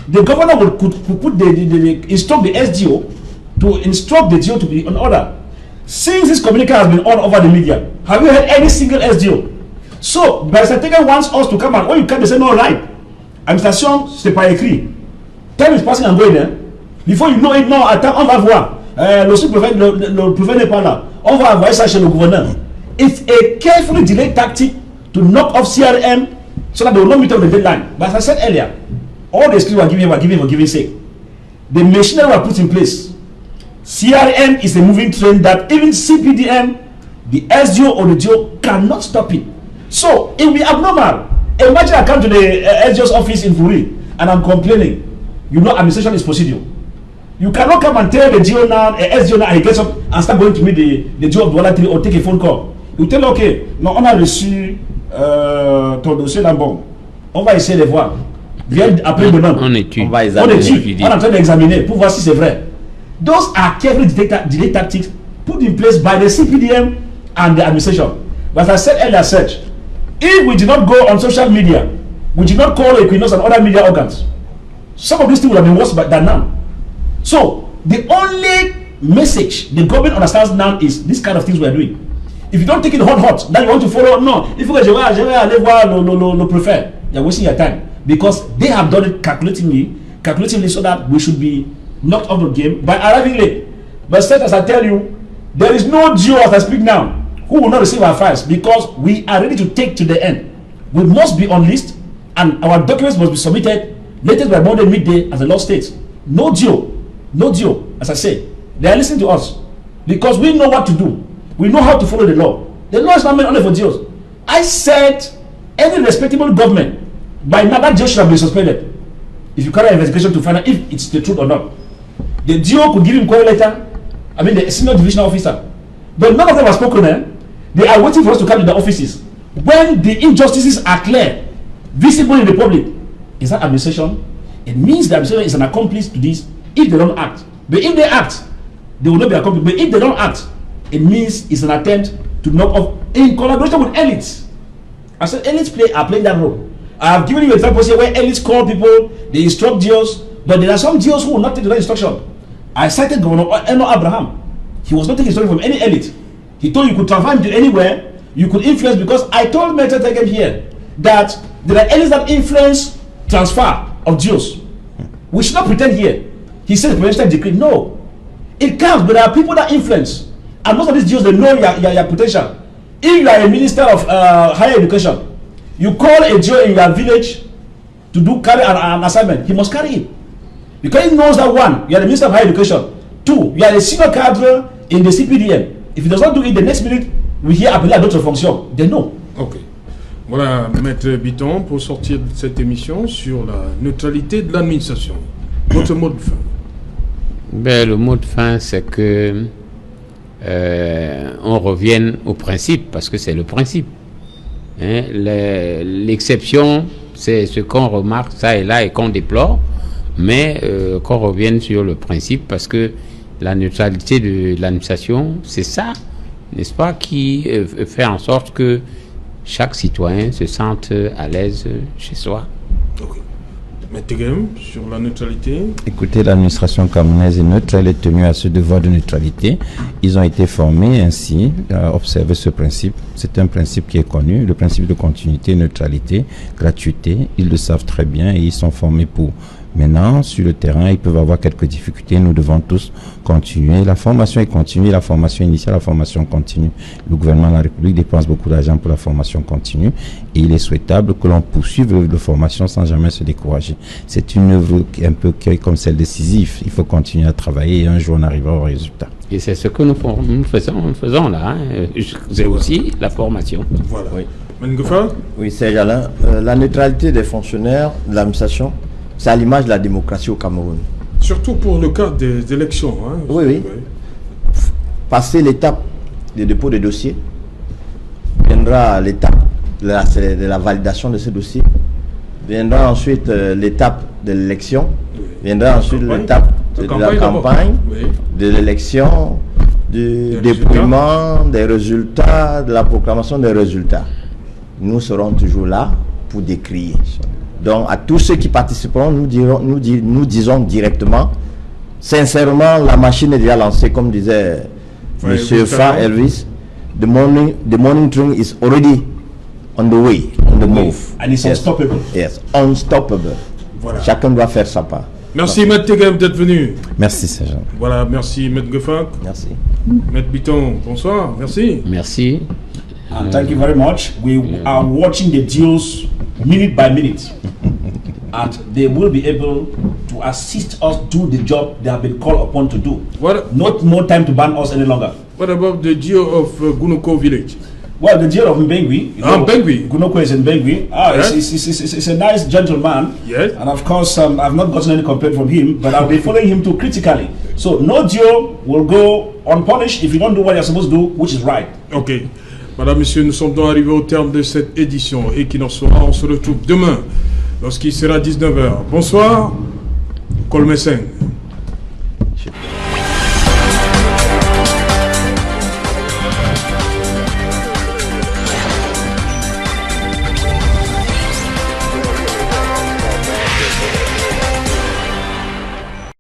The governor could instruct the SDO to instruct the GO to be on order. Since this communique has been all over the media, have you heard any single SDO? So, Baisategen wants us to come and when you come, they say no right. Administration, c'est pas écrit. Time is passing and going there. Before you know it, no, attends, on va voir. Le sous-préfet n'est pas là. On va envoyer ça chez le gouverneur. It's a carefully delayed tactic to knock off CRM so that they will not meet up the deadline. But as I said earlier, all the skills were given for giving's sake. The machinery were put in place. CRM is a moving train that even CPDM, the SDO or the GO cannot stop it. So it will be abnormal. Imagine I come to the SDO's office in Furi and I'm complaining. You know, administration is procedure. You cannot come and tell the GO now, SDO now, and he gets up and start going to meet the GO of Douala 3 or take a phone call. You tell, okay, non, on a reçu ton dossier là, bon, on va essayer de voir. Viens appeler demain. On étudie. On est en train d'examiner pour voir si c'est vrai. Those are carefully delayed tactics put in place by the CPDM and the administration. But as I said earlier, if we did not go on social media, we did not call Equinos and other media organs, some of these things would have been worse than now. So the only message the government understands now is this kind of things we are doing. If you don't take it hot, then you want to follow, no. If you go, je vais aller voir le préfet, you're wasting your time. Because they have done it calculatingly so that we should be knocked off the game by arriving late. But as I tell you, there is no GO as I speak now who will not receive our files because we are ready to take to the end. We must be on list and our documents must be submitted latest by Monday midday as the law states. No GO, as I say. They are listening to us because we know what to do. We know how to follow the law. The law is not meant only for GOs. I said any respectable government by now that GO should have been suspended if you carry an investigation to find out if it's the truth or not. The GO could give him call letter, the senior divisional officer. But none of them have spoken. They are waiting for us to come to the offices when the injustices are clear, visible in the public, is that administration? It means the administration is an accomplice to this if they don't act. But if they act, they will not be accomplice. But if they don't act, it means it's an attempt to knock off in collaboration with elites. I said elites are playing that role. I have given you examples here where elites call people, they instruct GOs, but there are some GOs who will not take that instruction. I cited Governor Eno Abraham. He was not taking instruction from any elite. He told you could transfer him to anywhere, you could influence, because I told Meta Tegem here that there are elites that influence transfer of GOs. We should not pretend here. He said the presidential decree. No. It counts, but there are people that influence. And most of these GOs, they know your potential. If you are a minister of higher education, you call a GO in your village to carry an assignment, he must carry it. Because he knows that one, you are the minister of higher education. Two, you are a senior cadre in the CPDM. If he does not do it, the next minute, we hear appeler à d'autres fonctions. They know. Ok. Voilà, Maître Bitton, pour sortir de cette émission sur la neutralité de l'administration. Votre mot de fin. Ben, le mot de fin, c'est que on revienne au principe, parce que c'est le principe. Hein? L'exception, c'est ce qu'on remarque ça et là et qu'on déplore, mais qu'on revienne sur le principe, parce que la neutralité de l'administration, c'est ça, n'est-ce pas, qui fait en sorte que chaque citoyen se sente à l'aise chez soi. Okay. Maître Tegem, sur la neutralité. Écoutez, l'administration camerounaise est neutre, elle est tenue à ce devoir de neutralité. Ils ont été formés ainsi à observer ce principe. C'est un principe qui est connu, le principe de continuité, neutralité, gratuité. Ils le savent très bien et ils sont formés pour. Maintenant, sur le terrain, ils peuvent avoir quelques difficultés. Nous devons tous continuer. La formation est continue, la formation initiale, la formation continue. Le gouvernement de la République dépense beaucoup d'argent pour la formation continue et il est souhaitable que l'on poursuive la formation sans jamais se décourager. C'est une œuvre un peu comme celle de Sisyphe. Il faut continuer à travailler et un jour on arrivera au résultat. Et c'est ce que nous faisons là. Hein. C'est aussi la formation. Voilà. Oui. Mengofa? Oui, Serge Alain. La neutralité des fonctionnaires de l'administration, c'est à l'image de la démocratie au Cameroun. Surtout pour le cas des élections. Hein. Oui, oui. Passer l'étape de dépôt de dossier, viendra l'étape de la validation de ce dossier, viendra ensuite l'étape de l'élection, viendra ensuite l'étape de la campagne, de l'élection, du dépouillement des résultats, de la proclamation des résultats. Nous serons toujours là pour décrier. Donc à tous ceux qui participeront, nous disons directement, sincèrement, la machine est déjà lancée, comme disait Monsieur Fa Elvis. The morning train is already on the way, on the move. And it's unstoppable. Yes, unstoppable. Voilà. Chacun doit faire sa part. Merci Maître Tegem d'être venu. Merci Sergent. Voilà, merci Maître Gefak. Merci. Maître Bitton, bonsoir, merci. Merci. And thank you very much. We are watching the deals minute by minute. And they will be able to assist us do the job they have been called upon to do. Not more time to ban us any longer. What about the deal of Gunoko village? Well, the deal of Mbengui. Mbengui. Gunoko is in Mbengui. Yes. It's a nice gentleman. Yes. And of course, I've not gotten any complaint from him, but I'll be following him too critically. So no deal will go unpunished if you don't do what you're supposed to do, which is right. Ok. Madame, Monsieur, nous sommes donc arrivés au terme de cette édition et qu'il en soit, on se retrouve demain lorsqu'il sera 19h. Bonsoir, Colmessin.